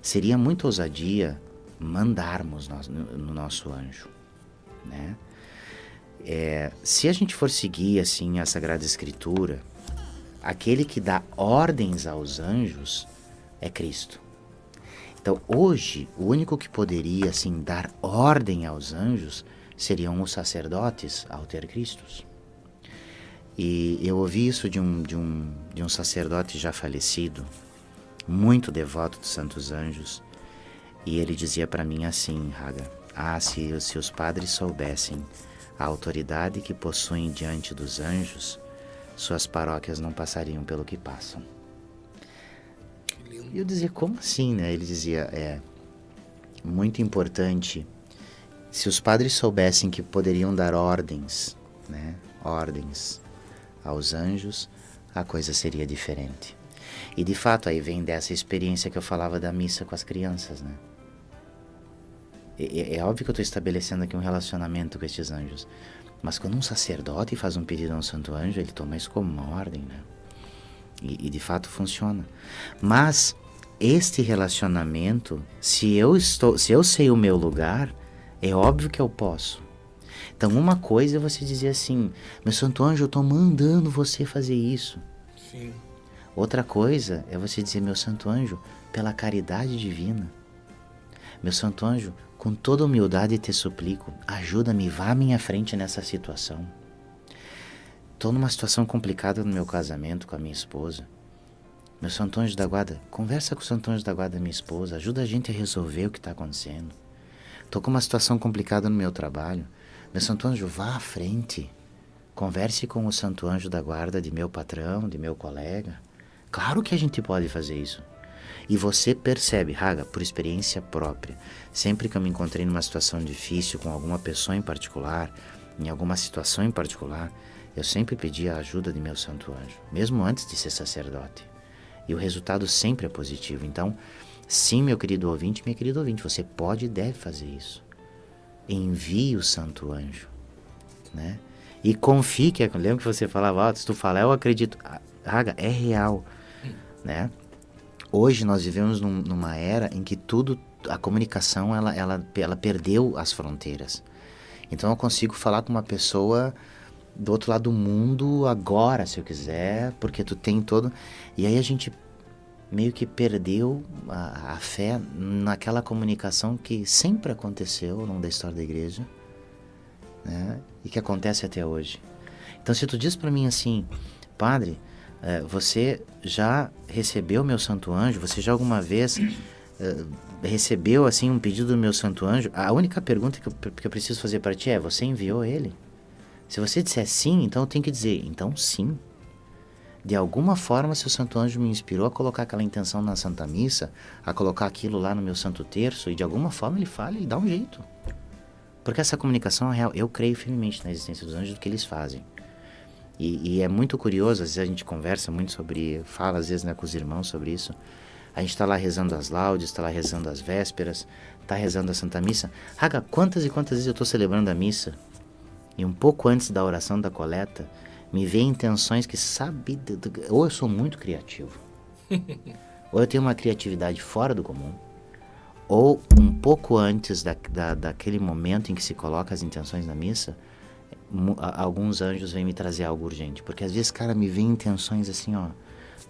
Seria muita ousadia mandarmos no nosso anjo, né? Se a gente for seguir, assim, a Sagrada Escritura, aquele que dá ordens aos anjos é Cristo. Então, hoje, o único que poderia, assim, dar ordem aos anjos seriam os sacerdotes ao ter Cristos. E eu ouvi isso de um sacerdote já falecido, muito devoto dos santos anjos, e ele dizia para mim assim, Raga, se os padres soubessem a autoridade que possuem diante dos anjos, suas paróquias não passariam pelo que passam. E eu dizia, como assim, né? Ele dizia, muito importante, se os padres soubessem que poderiam dar ordens, né? Ordens aos anjos, a coisa seria diferente. E de fato aí vem dessa experiência que eu falava da missa com as crianças, né? É óbvio que eu estou estabelecendo aqui um relacionamento com estes anjos, mas quando um sacerdote faz um pedido a um santo anjo, ele toma isso como uma ordem, né? E de fato funciona. Mas este relacionamento, se eu sei o meu lugar, é óbvio que eu posso. Então uma coisa é você dizer assim, meu santo anjo, eu estou mandando você fazer isso.
Sim.
Outra coisa é você dizer, meu santo anjo, pela caridade divina, meu santo anjo, com toda humildade te suplico, ajuda-me, vá à minha frente nessa situação. Estou numa situação complicada no meu casamento com a minha esposa. Meu santo anjo da guarda, conversa com o santo anjo da guarda da minha esposa, ajuda a gente a resolver o que está acontecendo. Estou com uma situação complicada no meu trabalho. Meu santo anjo, vá à frente. Converse com o santo anjo da guarda de meu patrão, de meu colega. Claro que a gente pode fazer isso. E você percebe, Raga, por experiência própria, sempre que eu me encontrei numa situação difícil com alguma pessoa em particular, em alguma situação em particular, eu sempre pedi a ajuda de meu santo anjo, mesmo antes de ser sacerdote. E o resultado sempre é positivo. Então, sim, meu querido ouvinte, minha querida ouvinte, você pode e deve fazer isso. Envie o santo anjo, né? E confie, lembra que você falava, se tu falar, eu acredito. Raga, é real, né? Hoje nós vivemos numa era em que a comunicação, ela perdeu as fronteiras. Então eu consigo falar com uma pessoa do outro lado do mundo agora, se eu quiser, porque tu tem todo... E aí a gente meio que perdeu a fé naquela comunicação que sempre aconteceu ao longo da história da igreja, né? E que acontece até hoje. Então, se tu diz para mim assim, padre, você já recebeu meu santo anjo? Você já alguma vez recebeu assim um pedido do meu santo anjo? A única pergunta que eu preciso fazer para ti é: você enviou ele? Se você disser sim, então eu tenho que dizer, então sim. De alguma forma, seu santo anjo me inspirou a colocar aquela intenção na Santa Missa, a colocar aquilo lá no meu Santo Terço, e de alguma forma ele fala e dá um jeito. Porque essa comunicação é real. Eu creio firmemente na existência dos anjos, do que eles fazem. E é muito curioso, às vezes a gente conversa muito sobre, fala às vezes, né, com os irmãos sobre isso. A gente está lá rezando as laudes, está lá rezando as vésperas, está rezando a Santa Missa. Raga, quantas e quantas vezes eu estou celebrando a missa, e um pouco antes da oração da coleta, me vê intenções que sabe... Ou eu sou muito criativo, ou eu tenho uma criatividade fora do comum, ou um pouco antes daquele momento em que se coloca as intenções na missa, alguns anjos vêm me trazer algo urgente. Porque às vezes, cara, me vem intenções assim, ó...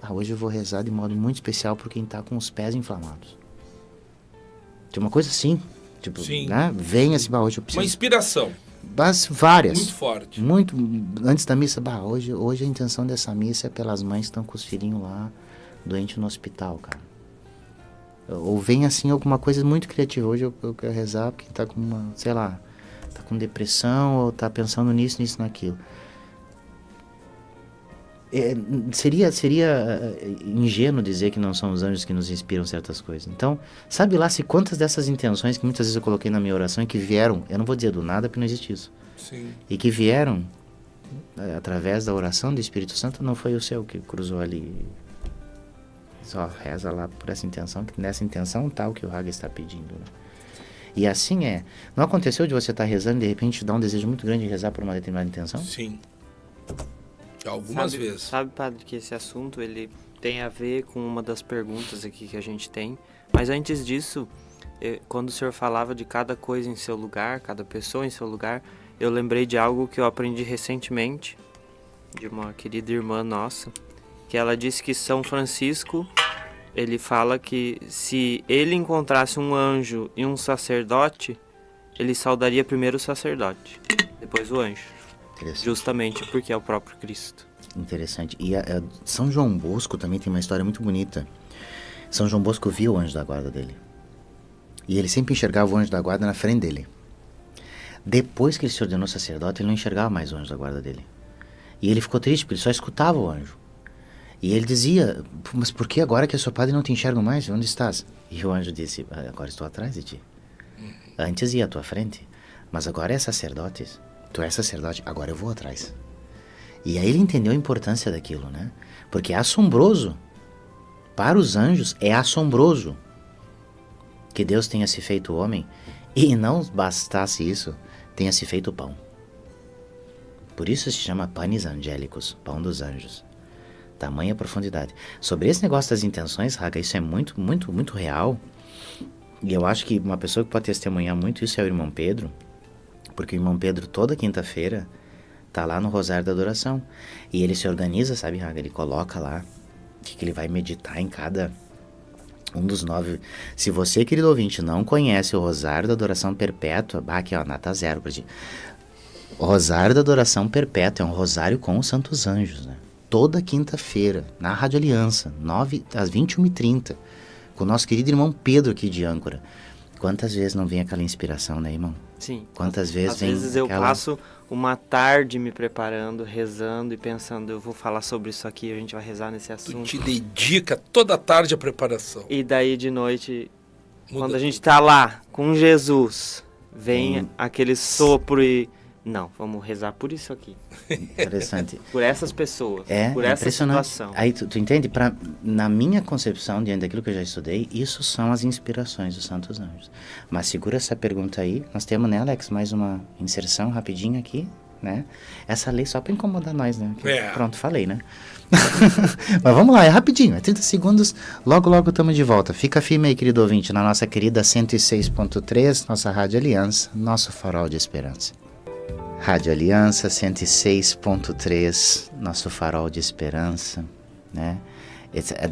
hoje eu vou rezar de modo muito especial por quem está com os pés inflamados. Tem uma coisa assim, tipo,
Sim.
Né? Vem assim, hoje eu preciso...
Uma inspiração.
Várias.
Muito forte.
Muito. Antes da missa, hoje a intenção dessa missa é pelas mães que estão com os filhinhos lá, doentes no hospital, cara. Ou vem assim alguma coisa muito criativa. Hoje eu quero rezar porque tá com uma, sei lá, tá com depressão ou tá pensando nisso, naquilo. Seria ingênuo dizer que não são os anjos que nos inspiram certas coisas. Então, sabe lá se quantas dessas intenções que muitas vezes eu coloquei na minha oração e que vieram, eu não vou dizer do nada porque não existe isso.
Sim.
E que vieram através da oração do Espírito Santo, não foi o seu que cruzou ali. Só reza lá por essa intenção, que nessa intenção tá o que o Haga está pedindo, né? E assim não aconteceu de você estar rezando e de repente dar um desejo muito grande de rezar por uma determinada intenção?
Sim. Algumas vezes.
Sabe, padre, que esse assunto ele tem a ver com uma das perguntas aqui que a gente tem. Mas antes disso, quando o senhor falava de cada coisa em seu lugar, cada pessoa em seu lugar, eu lembrei de algo que eu aprendi recentemente, de uma querida irmã nossa, que ela disse que São Francisco, ele fala que se ele encontrasse um anjo e um sacerdote, ele saudaria primeiro o sacerdote, depois o anjo. Justamente porque é o próprio Cristo.
Interessante. E São João Bosco também tem uma história muito bonita. São João Bosco viu o anjo da guarda dele. E ele sempre enxergava o anjo da guarda na frente dele. Depois que ele se ordenou sacerdote, ele não enxergava mais o anjo da guarda dele. E ele ficou triste, porque ele só escutava o anjo. E ele dizia, mas por que agora que eu sou padre não te enxergo mais? Onde estás? E o anjo disse, agora estou atrás de ti. Antes ia à tua frente, mas agora é sacerdote. Tu és sacerdote, agora eu vou atrás. E aí ele entendeu a importância daquilo, né? Porque é assombroso. Para os anjos é assombroso que Deus tenha se feito homem e não bastasse isso, tenha se feito pão. Por isso se chama panis angélicos, pão dos anjos. Tamanha profundidade. Sobre esse negócio das intenções, Raga, isso é muito, muito, muito real. E eu acho que uma pessoa que pode testemunhar muito isso é o irmão Pedro. Porque o irmão Pedro, toda quinta-feira, tá lá no Rosário da Adoração. E ele se organiza, sabe, Raga? Ele coloca lá que ele vai meditar em cada um dos 9. Se você, querido ouvinte, não conhece o Rosário da Adoração Perpétua, aqui, ó, nota 0 pra ti. O Rosário da Adoração Perpétua é um rosário com os Santos Anjos, né? Toda quinta-feira, na Rádio Aliança, às 21h30, com o nosso querido irmão Pedro aqui de Âncora. Quantas vezes não vem aquela inspiração, né, irmão?
Sim.
Quantas vezes
Às
vem
vezes eu
aquela...
passo uma tarde me preparando, rezando e pensando, eu vou falar sobre isso aqui, a gente vai rezar nesse
Tu
assunto.
te dedica toda tarde à preparação.
E daí de noite,
Muda
quando a gente
tudo.
tá lá com Jesus, vem aquele sopro e... Não, vamos rezar por isso aqui.
Interessante.
Por essas pessoas, por
É
essa
impressionante.
situação.
Aí tu entende? Na minha concepção, diante daquilo que eu já estudei, isso são as inspirações dos Santos Anjos. Mas segura essa pergunta aí. Nós temos, né, Alex, mais uma inserção rapidinho aqui, né? Essa lei só para incomodar nós, né? Pronto, falei, né? Mas vamos lá, é rapidinho, é 30 segundos, logo estamos de volta. Fica firme aí, querido ouvinte, na nossa querida 106.3, nossa Rádio Aliança, nosso farol de esperança. Rádio Aliança 106.3, nosso farol de esperança, né?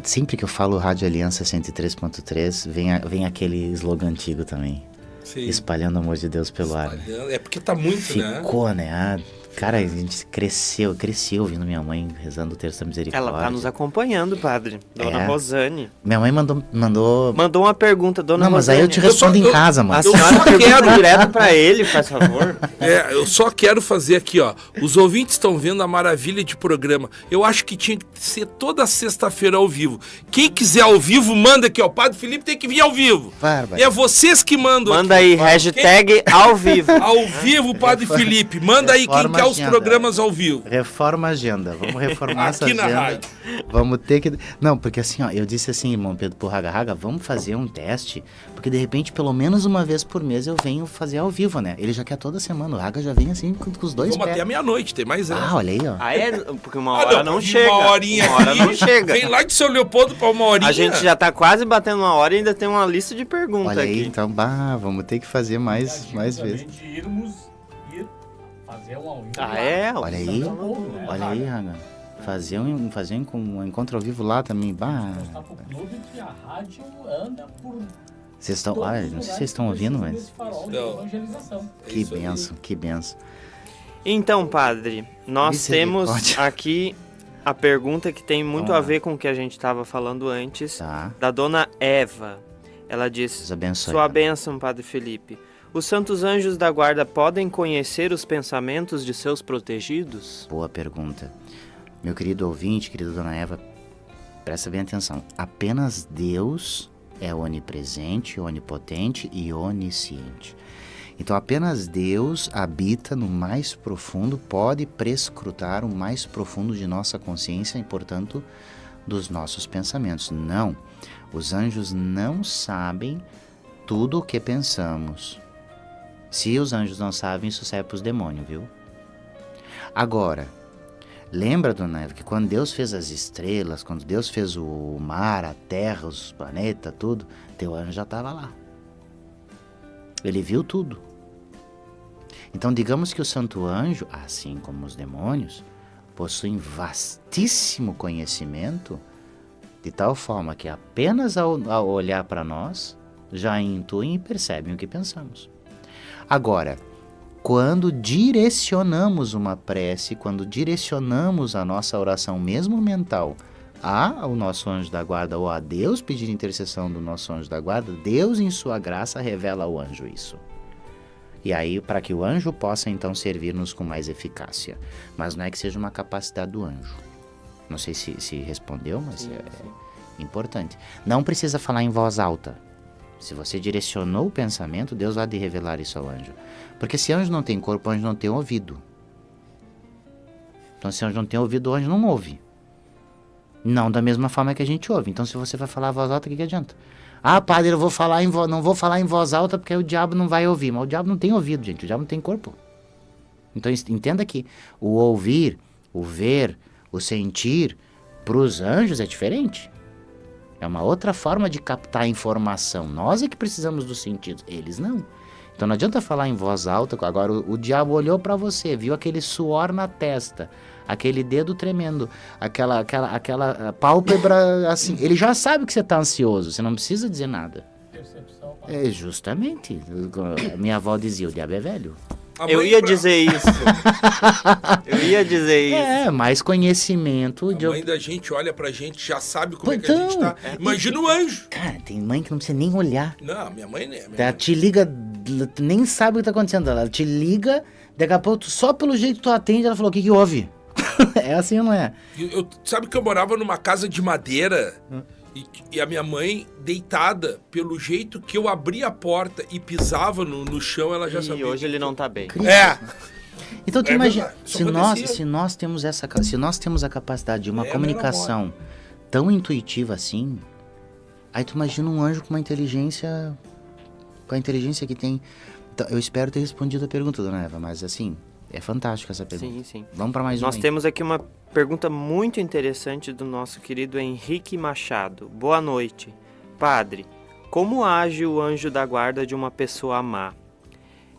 Sempre que eu falo Rádio Aliança 103.3, vem aquele slogan antigo também.
Sim.
Espalhando o amor de Deus pelo ar.
É porque tá muito, né?
Ficou, né? Cara, a gente cresceu ouvindo minha mãe rezando o Terço da Misericórdia.
Ela tá nos acompanhando, padre. Dona Rosane.
Minha mãe mandou...
Mandou uma pergunta, Dona
Não, mas
Rosane.
aí eu te respondo em casa,
A
mano.
senhora pergunta direto pra ele, faz favor.
Eu só quero fazer aqui, ó. Os ouvintes estão vendo a maravilha de programa. Eu acho que tinha que ser toda sexta-feira ao vivo. Quem quiser ao vivo, manda aqui, ó. O Padre Felipe tem que vir ao vivo.
Bárbara.
É vocês que mandam.
Manda
aqui.
aí, hashtag ao vivo.
Ao vivo, Padre Felipe. Manda aí quem
Reforma
quer os
agenda.
programas ao vivo.
Reforma a agenda. Vamos reformar essa
Aqui na
agenda.
rádio.
Vamos ter que... Não, porque assim, ó, eu disse assim, irmão Pedro, pro Raga Raga, vamos fazer um teste, porque de repente, pelo menos uma vez por mês, eu venho fazer ao vivo, né? Ele já quer toda semana, o Raga já vem assim, com os dois
Vamos
pés.
até a meia-noite, tem mais essa.
Ah, olha aí, ó.
Ah, é? Porque uma hora não
vir
chega.
Uma horinha
Uma hora
aqui,
não chega.
Vem lá de São Leopoldo pra uma horinha.
A gente já tá quase batendo uma hora e ainda tem uma lista de perguntas
Olha aí,
aqui.
então, vamos ter que fazer mais vezes.
irmos ir fazer um ao vivo.
Ah, é?
Olha aí, olha aí, Raga. Fazer um encontro ao vivo lá também,
Mostrar pro clube que a rádio anda por
Vocês estão,
todos
olha,
os
não sei se
lugares
vocês estão
que
ouvindo,
precisam
mas
desse farol de
Não.
evangelização.
que
isso aí.
benção, que benção.
Então, padre, nós temos
Misericórdia.
aqui a pergunta que tem muito
Vamos
a
lá.
ver com o que a gente estava falando antes,
Tá,
da dona Eva. Ela diz:
Deus abençoe.
Sua bênção, Padre Felipe. Os santos anjos da guarda podem conhecer os pensamentos de seus protegidos?
Boa pergunta. Meu querido ouvinte, querida dona Eva, presta bem atenção. Apenas Deus é onipresente, onipotente e onisciente. Então apenas Deus habita no mais profundo, pode prescrutar o mais profundo de nossa consciência e, portanto, dos nossos pensamentos. Não, os anjos não sabem tudo o que pensamos. Se os anjos não sabem, isso serve para os demônios, viu? Agora, lembra, dona Eva, que quando Deus fez as estrelas, quando Deus fez o mar, a terra, os planetas, tudo, teu anjo já estava lá. Ele viu tudo. Então, digamos que o santo anjo, assim como os demônios, possuem vastíssimo conhecimento, de tal forma que apenas ao olhar para nós, já intuem e percebem o que pensamos. Agora, quando direcionamos uma prece, quando direcionamos a nossa oração, mesmo mental, ao nosso anjo da guarda ou a Deus pedindo intercessão do nosso anjo da guarda, Deus em sua graça revela ao anjo isso. E aí, para que o anjo possa então servir-nos com mais eficácia. Mas não é que seja uma capacidade do anjo. Não sei se respondeu, mas é importante. Não precisa falar em voz alta. Se você direcionou o pensamento, Deus vai de revelar isso ao anjo. Porque se anjo não tem corpo, o anjo não tem ouvido. Então, se o anjo não tem ouvido, o anjo não ouve. Não da mesma forma que a gente ouve. Então, se você vai falar em voz alta, o que adianta? Ah, padre, eu vou falar não vou falar em voz alta porque aí o diabo não vai ouvir. Mas o diabo não tem ouvido, gente. O diabo não tem corpo. Então, entenda que o ouvir, o ver, o sentir, para os anjos é diferente. É uma outra forma de captar a informação. Nós é que precisamos dos sentidos, eles não. Então não adianta falar em voz alta. Agora o diabo olhou para você, viu aquele suor na testa, aquele dedo tremendo, aquela pálpebra assim. Ele já sabe que você está ansioso, você não precisa dizer nada.
Percepção.
É justamente. A minha avó dizia, o diabo é velho.
A
Eu
mãe
ia
pra-
dizer isso. Eu ia dizer isso.
É, mais conhecimento.
A mãe da gente olha pra gente, já sabe como é que a
Então,
gente tá. Imagina o anjo.
Cara, tem mãe que não precisa nem olhar.
Não, minha mãe né?
Ela te liga, tu nem sabe o que tá acontecendo. Ela te liga, daqui a pouco, só pelo jeito que tu atende, ela falou, o que houve? É assim ou não é?
Sabe que eu morava numa casa de madeira e a minha mãe, deitada, pelo jeito que eu abria a porta e pisava no chão, ela já
E
sabia.
hoje ele não tá bem.
É,
Então tu
É
imagina,
verdade, isso acontecia.
se nós temos a capacidade de uma
É a
comunicação tão intuitiva assim, aí tu imagina um anjo com a inteligência que tem. Então, eu espero ter respondido a pergunta, dona Eva, mas assim, é fantástica essa pergunta.
Sim, sim.
Vamos para mais uma.
Nós
aí.
temos aqui uma pergunta muito interessante do nosso querido Henrique Machado. Boa noite. Padre, como age o anjo da guarda de uma pessoa má?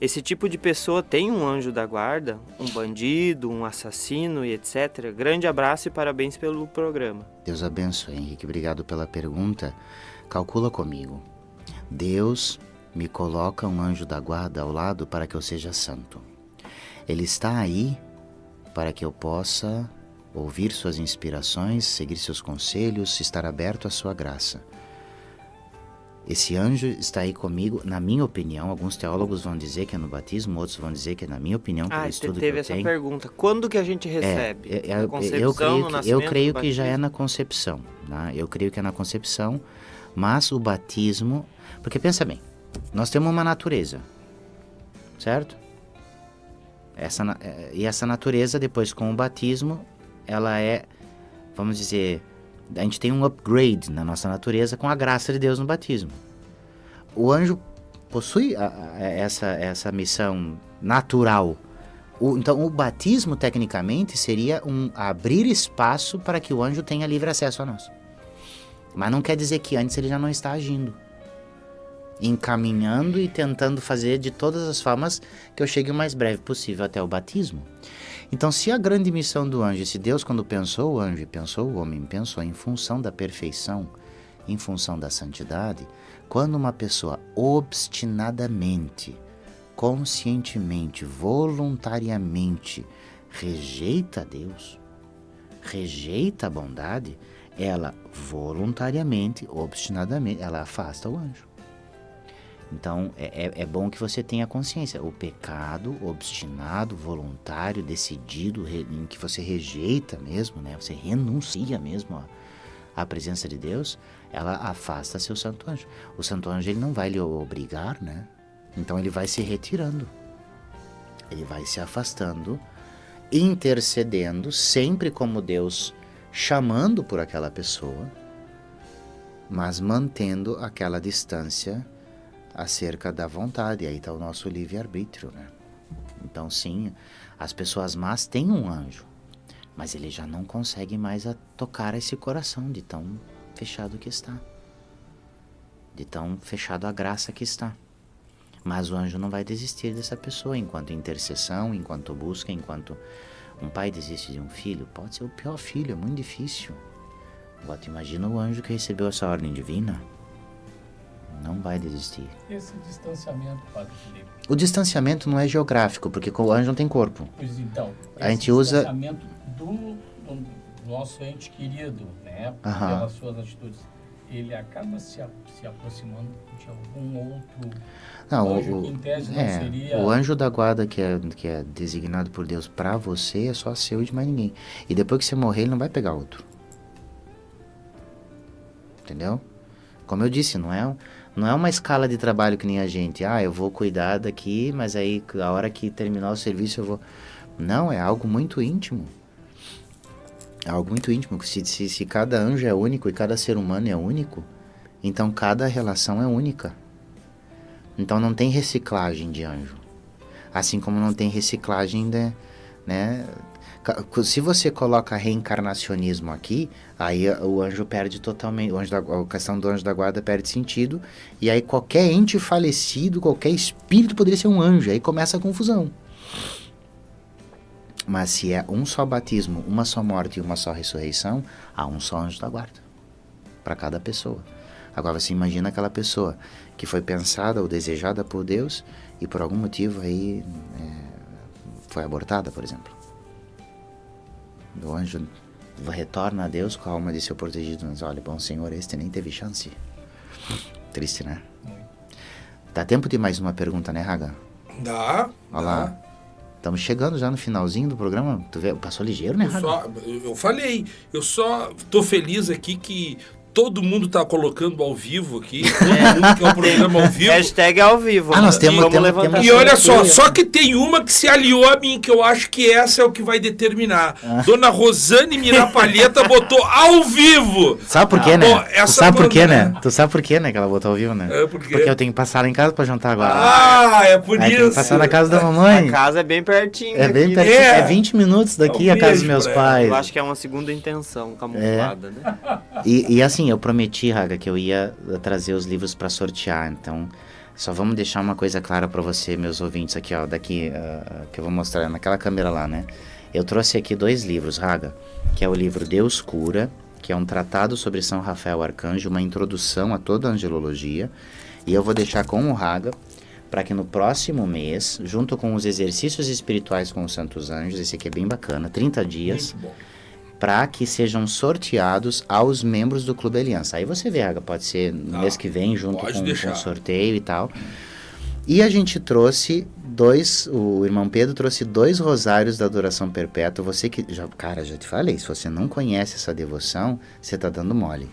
esse tipo de pessoa tem um anjo da guarda, um bandido, um assassino e etc. Grande abraço e parabéns pelo programa.
Deus abençoe, Henrique. Obrigado pela pergunta. Calcula comigo. Deus me coloca um anjo da guarda ao lado para que eu seja santo. Ele está aí para que eu possa ouvir suas inspirações, seguir seus conselhos, estar aberto à sua graça. Esse anjo está aí comigo, na minha opinião. Alguns teólogos vão dizer que é no batismo, outros vão dizer que é na minha opinião, pelo estudo que
teve
eu
essa
tenho.
pergunta. Quando que a gente recebe? Na concepção, no nascimento,
eu creio
no
que já é
batismo?
na concepção, né? Eu creio que é na concepção, mas o batismo... Porque pensa bem, nós temos uma natureza, certo? E essa natureza, depois com o batismo, ela é, vamos dizer... A gente tem um upgrade na nossa natureza com a graça de Deus no batismo. O anjo possui essa missão natural. Então, o batismo, tecnicamente, seria abrir espaço para que o anjo tenha livre acesso a nós. Mas não quer dizer que antes ele já não está agindo. Encaminhando e tentando fazer de todas as formas que eu chegue o mais breve possível até o batismo. Então, se a grande missão do anjo, se Deus, quando pensou o anjo e pensou o homem, pensou em função da perfeição, em função da santidade, quando uma pessoa obstinadamente, conscientemente, voluntariamente rejeita Deus, rejeita a bondade, ela voluntariamente, obstinadamente, ela afasta o anjo. Então, é bom que você tenha consciência. O pecado obstinado, voluntário, decidido, em que você rejeita mesmo, né? Você renuncia mesmo à presença de Deus, ela afasta seu santo anjo. O santo anjo, ele não vai lhe obrigar, né? Então, ele vai se retirando. Ele vai se afastando, intercedendo, sempre como Deus, chamando por aquela pessoa, mas mantendo aquela distância acerca da vontade. Aí está o nosso livre-arbítrio, né? Então, sim, as pessoas más têm um anjo, mas ele já não consegue mais tocar esse coração de tão fechado que está, de tão fechado a graça que está. Mas o anjo não vai desistir dessa pessoa enquanto intercessão, enquanto busca, enquanto um pai desiste de um filho. Pode ser o pior filho, é muito difícil. Agora, imagina o anjo que recebeu essa ordem divina. Não vai desistir.
Esse distanciamento, Padre Felipe.
O distanciamento não é geográfico, porque o anjo não tem corpo.
Pois então,
A gente usa...
distanciamento do nosso ente querido, né? Pelas suas atitudes. Ele acaba se aproximando de algum outro anjo que em tese não seria...
O anjo da guarda que é designado por Deus para você é só seu e de mais ninguém. E depois que você morrer, ele não vai pegar outro. Entendeu? Como eu disse, não é uma escala de trabalho que nem a gente. Eu vou cuidar daqui, mas aí a hora que terminar o serviço eu vou... Não, é algo muito íntimo. É algo muito íntimo. Se cada anjo é único e cada ser humano é único, então cada relação é única. Então não tem reciclagem de anjo. Assim como não tem reciclagem de... né? Se você coloca reencarnacionismo aqui, aí o anjo perde totalmente, a questão do anjo da guarda perde sentido, e aí qualquer ente falecido, qualquer espírito poderia ser um anjo, aí começa a confusão. Mas se é um só batismo, uma só morte e uma só ressurreição, há um só anjo da guarda, para cada pessoa. Agora você imagina aquela pessoa que foi pensada ou desejada por Deus, e por algum motivo aí foi abortada, por exemplo. O anjo retorna a Deus com a alma de seu protegido. Mas olha, bom Senhor, este nem teve chance. Triste, né? Dá tempo de mais uma pergunta, né, Raga?
Dá.
Olha lá. Estamos chegando já no finalzinho do programa. Tu vê, passou ligeiro, né, Raga?
Eu falei. Eu só tô feliz aqui que todo mundo tá colocando ao vivo aqui. Todo mundo que é um programa ao vivo.
Hashtag ao vivo.
Nós temos
E olha só que tem uma que se aliou a mim, que eu acho que essa é o que vai determinar. Dona Rosane Mirapalheta botou ao vivo.
Sabe por quê, né?
Bom,
Tu sabe por quê, né? Tu sabe por quê, né, que ela botou ao vivo, né?
Por quê?
Porque eu tenho que passar lá em casa pra jantar agora.
É por
Aí
isso.
tem que passar na casa da mamãe.
A casa é bem pertinho.
É bem
daqui,
pertinho.
né?
É 20 minutos daqui a casa dos meus
pra
pais.
Eu acho que é uma segunda intenção camuflada, né?
E assim, eu prometi, Raga, que eu ia trazer os livros para sortear. Então, Só vamos deixar uma coisa clara para você, meus ouvintes, aqui, ó, daqui, que eu vou mostrar naquela câmera lá, né? Eu trouxe aqui 2 livros, Raga, que é o livro Deus Cura, que é um tratado sobre São Rafael Arcanjo, uma introdução a toda a angelologia, e eu vou deixar com o Raga, para que no próximo mês, junto com os exercícios espirituais com os Santos Anjos, esse aqui é bem bacana, 30 dias, para que sejam sorteados aos membros do Clube Aliança. Aí você vê, Raga, pode ser no mês que vem, junto com o sorteio e tal. E a gente trouxe o irmão Pedro trouxe 2 rosários da adoração perpétua. Você que, já te falei, se você não conhece essa devoção, você tá dando mole.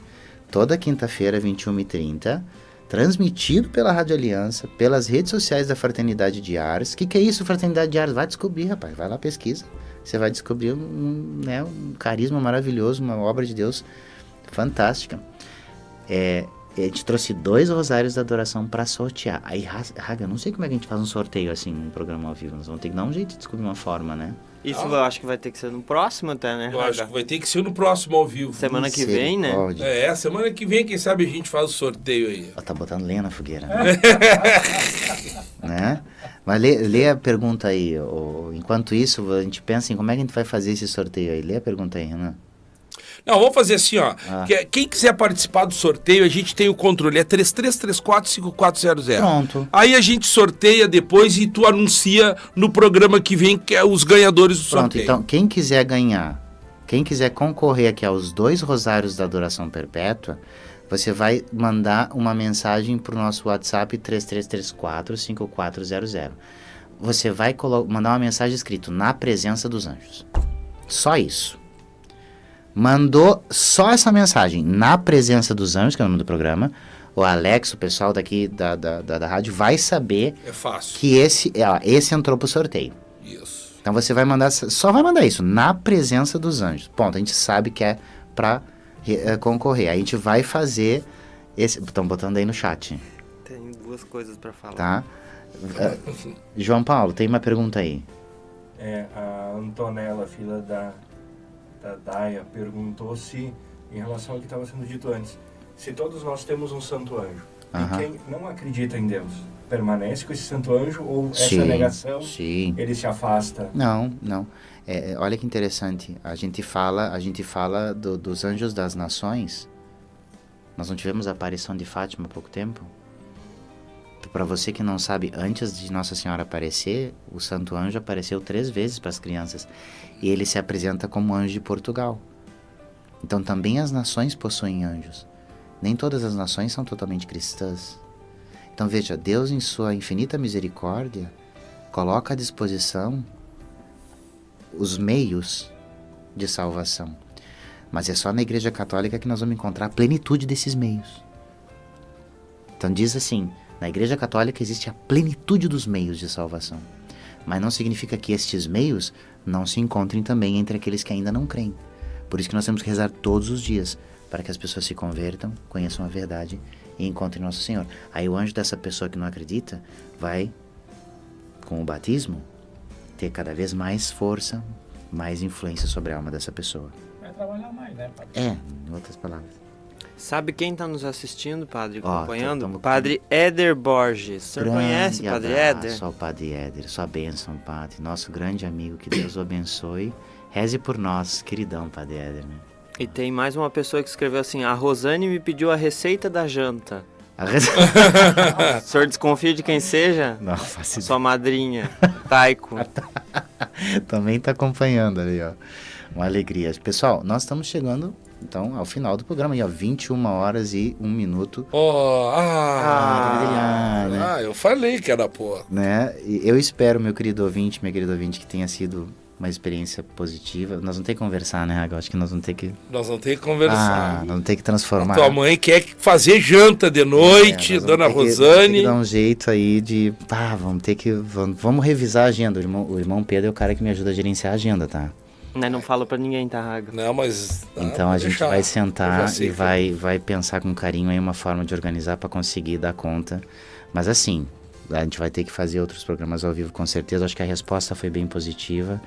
Toda quinta-feira, 21h30, transmitido pela Rádio Aliança, pelas redes sociais da Fraternidade de Ars. O que é isso, Fraternidade de Ars? Vai descobrir, rapaz, vai lá, pesquisa. Você vai descobrir um carisma maravilhoso, uma obra de Deus fantástica. A gente trouxe 2 rosários da adoração para sortear. Aí, Raga, não sei como é que a gente faz um sorteio assim, um programa ao vivo. Nós vamos ter que dar um jeito de descobrir uma forma, né?
Isso eu acho que vai ter que ser no próximo até, né, Raga?
Eu acho que vai ter que ser no próximo ao vivo.
Semana que vem, né?
Semana que vem, quem sabe a gente faz o sorteio aí.
Tá botando lenha na fogueira, né? Né? Mas lê a pergunta aí. Enquanto isso, a gente pensa em como é que a gente vai fazer esse sorteio aí. Lê a pergunta aí, Renan.
Não, vamos fazer assim, ó. Quem quiser participar do sorteio, a gente tem o controle. É 3334-5400.
Pronto.
Aí a gente sorteia depois e tu anuncia no programa que vem que é os ganhadores do sorteio.
Então, quem quiser ganhar, quem quiser concorrer aqui aos 2 rosários da adoração perpétua, você vai mandar uma mensagem para o nosso WhatsApp 3334-5400. Você vai mandar uma mensagem escrito na presença dos anjos. Só isso. Mandou só essa mensagem, na presença dos anjos, que é o nome do programa, o Alex, o pessoal daqui da rádio, vai saber que esse entrou pro sorteio.
Isso.
Então você vai mandar, só vai mandar isso, na presença dos anjos. Ponto, a gente sabe que é pra concorrer. Aí a gente vai fazer esse... Estão botando aí no chat.
Tem 2 coisas para falar.
Tá? João Paulo, tem uma pergunta aí.
A Antonella, filha da Daia, perguntou se, em relação ao que estava sendo dito antes, se todos nós temos um santo anjo, e quem não acredita em Deus, permanece com esse santo anjo, ou essa negação, ele se afasta?
Não. Olha que interessante, a gente fala dos anjos das nações. Nós não tivemos a aparição de Fátima há pouco tempo? Para você que não sabe, antes de Nossa Senhora aparecer, o Santo Anjo apareceu 3 vezes para as crianças. E ele se apresenta como anjo de Portugal. Então também as nações possuem anjos. Nem todas as nações são totalmente cristãs. Então veja, Deus em sua infinita misericórdia coloca à disposição os meios de salvação. Mas é só na Igreja Católica que nós vamos encontrar a plenitude desses meios. Então diz assim, na Igreja Católica existe a plenitude dos meios de salvação. Mas não significa que estes meios não se encontrem também entre aqueles que ainda não creem. Por isso que nós temos que rezar todos os dias, para que as pessoas se convertam, conheçam a verdade e encontrem Nosso Senhor. Aí o anjo dessa pessoa que não acredita vai, com o batismo, ter cada vez mais força, mais influência sobre a alma dessa pessoa.
Vai trabalhar mais, né, padre?
Em outras palavras.
Sabe quem está nos assistindo, padre, acompanhando? Padre Éder Borges. O senhor conhece Padre Éder?
Só o Padre Éder, sua bênção, Padre. Nosso grande amigo, que Deus o abençoe. Reze por nós, queridão, Padre Éder. Né?
E tem mais uma pessoa que escreveu assim, a Rosane me pediu a receita da janta. O senhor desconfia de quem seja?
Não, faço ideia.
Sua madrinha, Taiko.
Também está acompanhando ali, ó. Uma alegria. Pessoal, nós estamos chegando... Então, ao final do programa, aí, ó, 21h01.
Eu falei que era porra.
Né? E eu espero, meu querido ouvinte, minha querida ouvinte, que tenha sido uma experiência positiva. Nós vamos ter que conversar, né, Raga? Acho que nós vamos ter que...
Nós vamos ter que conversar.
Nós vamos ter que transformar.
Tua mãe quer fazer janta de noite, Dona Rosane.
Tem que dar um jeito aí de... Vamos revisar a agenda. O irmão Pedro é o cara que me ajuda a gerenciar a agenda, tá?
Não fala pra ninguém, tá, Raga?
Não, mas...
Então a gente vai sentar e vai pensar com carinho aí uma forma de organizar para conseguir dar conta. Mas assim, a gente vai ter que fazer outros programas ao vivo com certeza. Acho que a resposta foi bem positiva.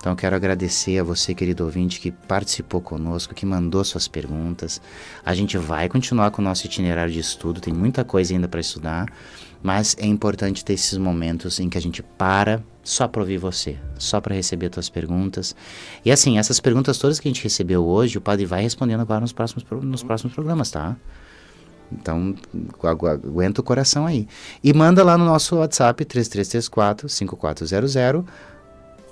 Então eu quero agradecer a você, querido ouvinte, que participou conosco, que mandou suas perguntas. A gente vai continuar com o nosso itinerário de estudo, tem muita coisa ainda para estudar, mas é importante ter esses momentos em que a gente para só para ouvir você, só para receber tuas perguntas. E assim, essas perguntas todas que a gente recebeu hoje, o Padre vai respondendo agora nos próximos programas, tá? Então, aguenta o coração aí. E manda lá no nosso WhatsApp, 3334-5400,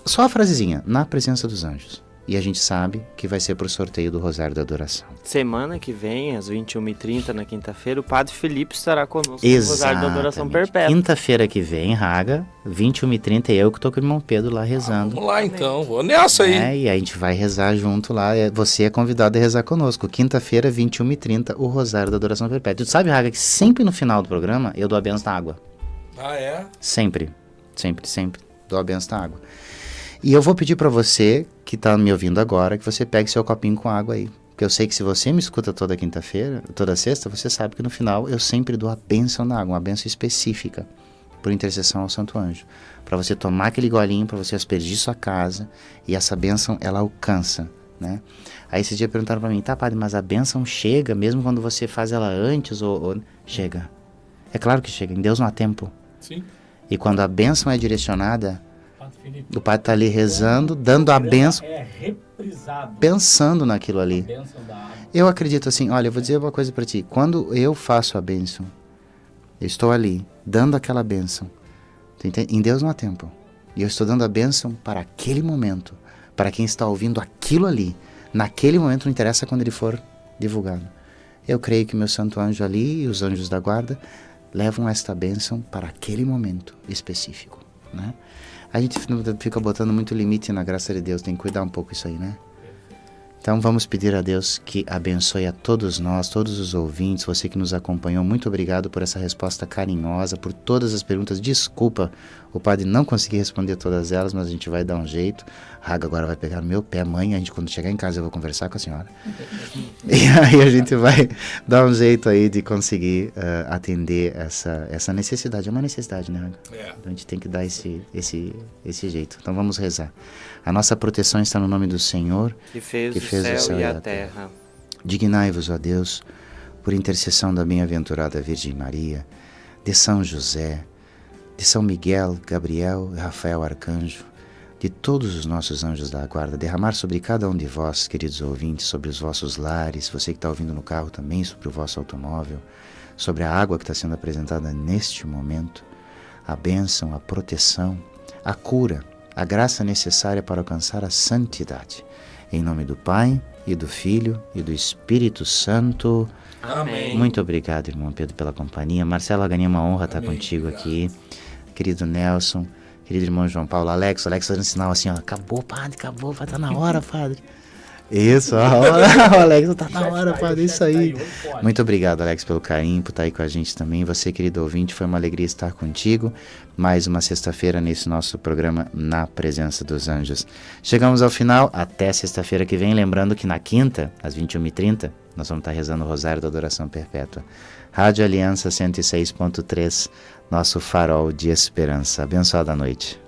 só a frasezinha, na presença dos anjos. E a gente sabe que vai ser pro sorteio do Rosário da Adoração.
Semana que vem, às 21h30, na quinta-feira, o Padre Felipe estará conosco no Rosário da Adoração Perpétua.
Quinta-feira que vem, Raga, 21h30, eu que tô com o irmão Pedro lá rezando.
Vamos lá então, vou nessa aí.
E a gente vai rezar junto lá, você é convidado a rezar conosco. Quinta-feira, 21h30, o Rosário da Adoração Perpétua. Tu sabe, Raga, que sempre no final do programa eu dou a benção da água.
Ah, é?
Sempre dou a benção da água. E eu vou pedir para você, que tá me ouvindo agora, que você pegue seu copinho com água aí. Porque eu sei que se você me escuta toda quinta-feira, toda sexta, você sabe que no final eu sempre dou a bênção na água, uma bênção específica, por intercessão ao Santo Anjo. Para você tomar aquele golinho, para você aspergir sua casa, e essa bênção, ela alcança, né? Aí esse dia perguntaram para mim, tá, padre, mas a bênção chega mesmo quando você faz ela antes ou... Chega. É claro que chega, em Deus não há tempo.
Sim.
E quando a bênção é direcionada... O padre está ali rezando, dando a bênção, pensando naquilo ali. Eu acredito assim, olha, eu vou dizer uma coisa para ti. Quando eu faço a bênção, eu estou ali, dando aquela bênção. Em Deus não há tempo. E eu estou dando a bênção para aquele momento, para quem está ouvindo aquilo ali. Naquele momento, não interessa quando ele for divulgado. Eu creio que meu santo anjo ali e os anjos da guarda levam esta bênção para aquele momento específico, né? A gente fica botando muito limite na graça de Deus, tem que cuidar um pouco isso aí, né? Então vamos pedir a Deus que abençoe a todos nós, todos os ouvintes, você que nos acompanhou, muito obrigado por essa resposta carinhosa, por todas as perguntas. Desculpa, o padre não conseguiu responder todas elas, mas a gente vai dar um jeito. Raga agora vai pegar no meu pé, mãe, a gente quando chegar em casa eu vou conversar com a senhora. E aí a gente vai dar um jeito aí de conseguir atender essa necessidade. É uma necessidade, né, Raga? Então a gente tem que dar esse jeito. Então vamos rezar. A nossa proteção está no nome do Senhor,
que fez o céu e a terra.
Dignai-vos, ó Deus, por intercessão da bem-aventurada Virgem Maria, de São José, de São Miguel, Gabriel e Rafael Arcanjo, de todos os nossos anjos da guarda, derramar sobre cada um de vós, queridos ouvintes, sobre os vossos lares, você que está ouvindo no carro também, sobre o vosso automóvel, sobre a água que está sendo apresentada neste momento, a bênção, a proteção, a cura, a graça necessária para alcançar a santidade. Em nome do Pai, e do Filho, e do Espírito Santo.
Amém.
Muito obrigado, irmão Pedro, pela companhia. Marcelo Agani, é uma honra estar contigo aqui. Querido Nelson, querido irmão João Paulo, Alex dando sinal assim, ó, acabou, padre, tá na hora, padre. Isso, o Alex, tá na hora, padre, isso aí. Muito obrigado, Alex, pelo carinho, por estar aí com a gente também. Você, querido ouvinte, foi uma alegria estar contigo. Mais uma sexta-feira nesse nosso programa Na Presença dos Anjos. Chegamos ao final, até sexta-feira que vem. Lembrando que na quinta, às 21h30, nós vamos estar rezando o Rosário da Adoração Perpétua. Rádio Aliança 106.3, nosso farol de esperança. Abençoada noite.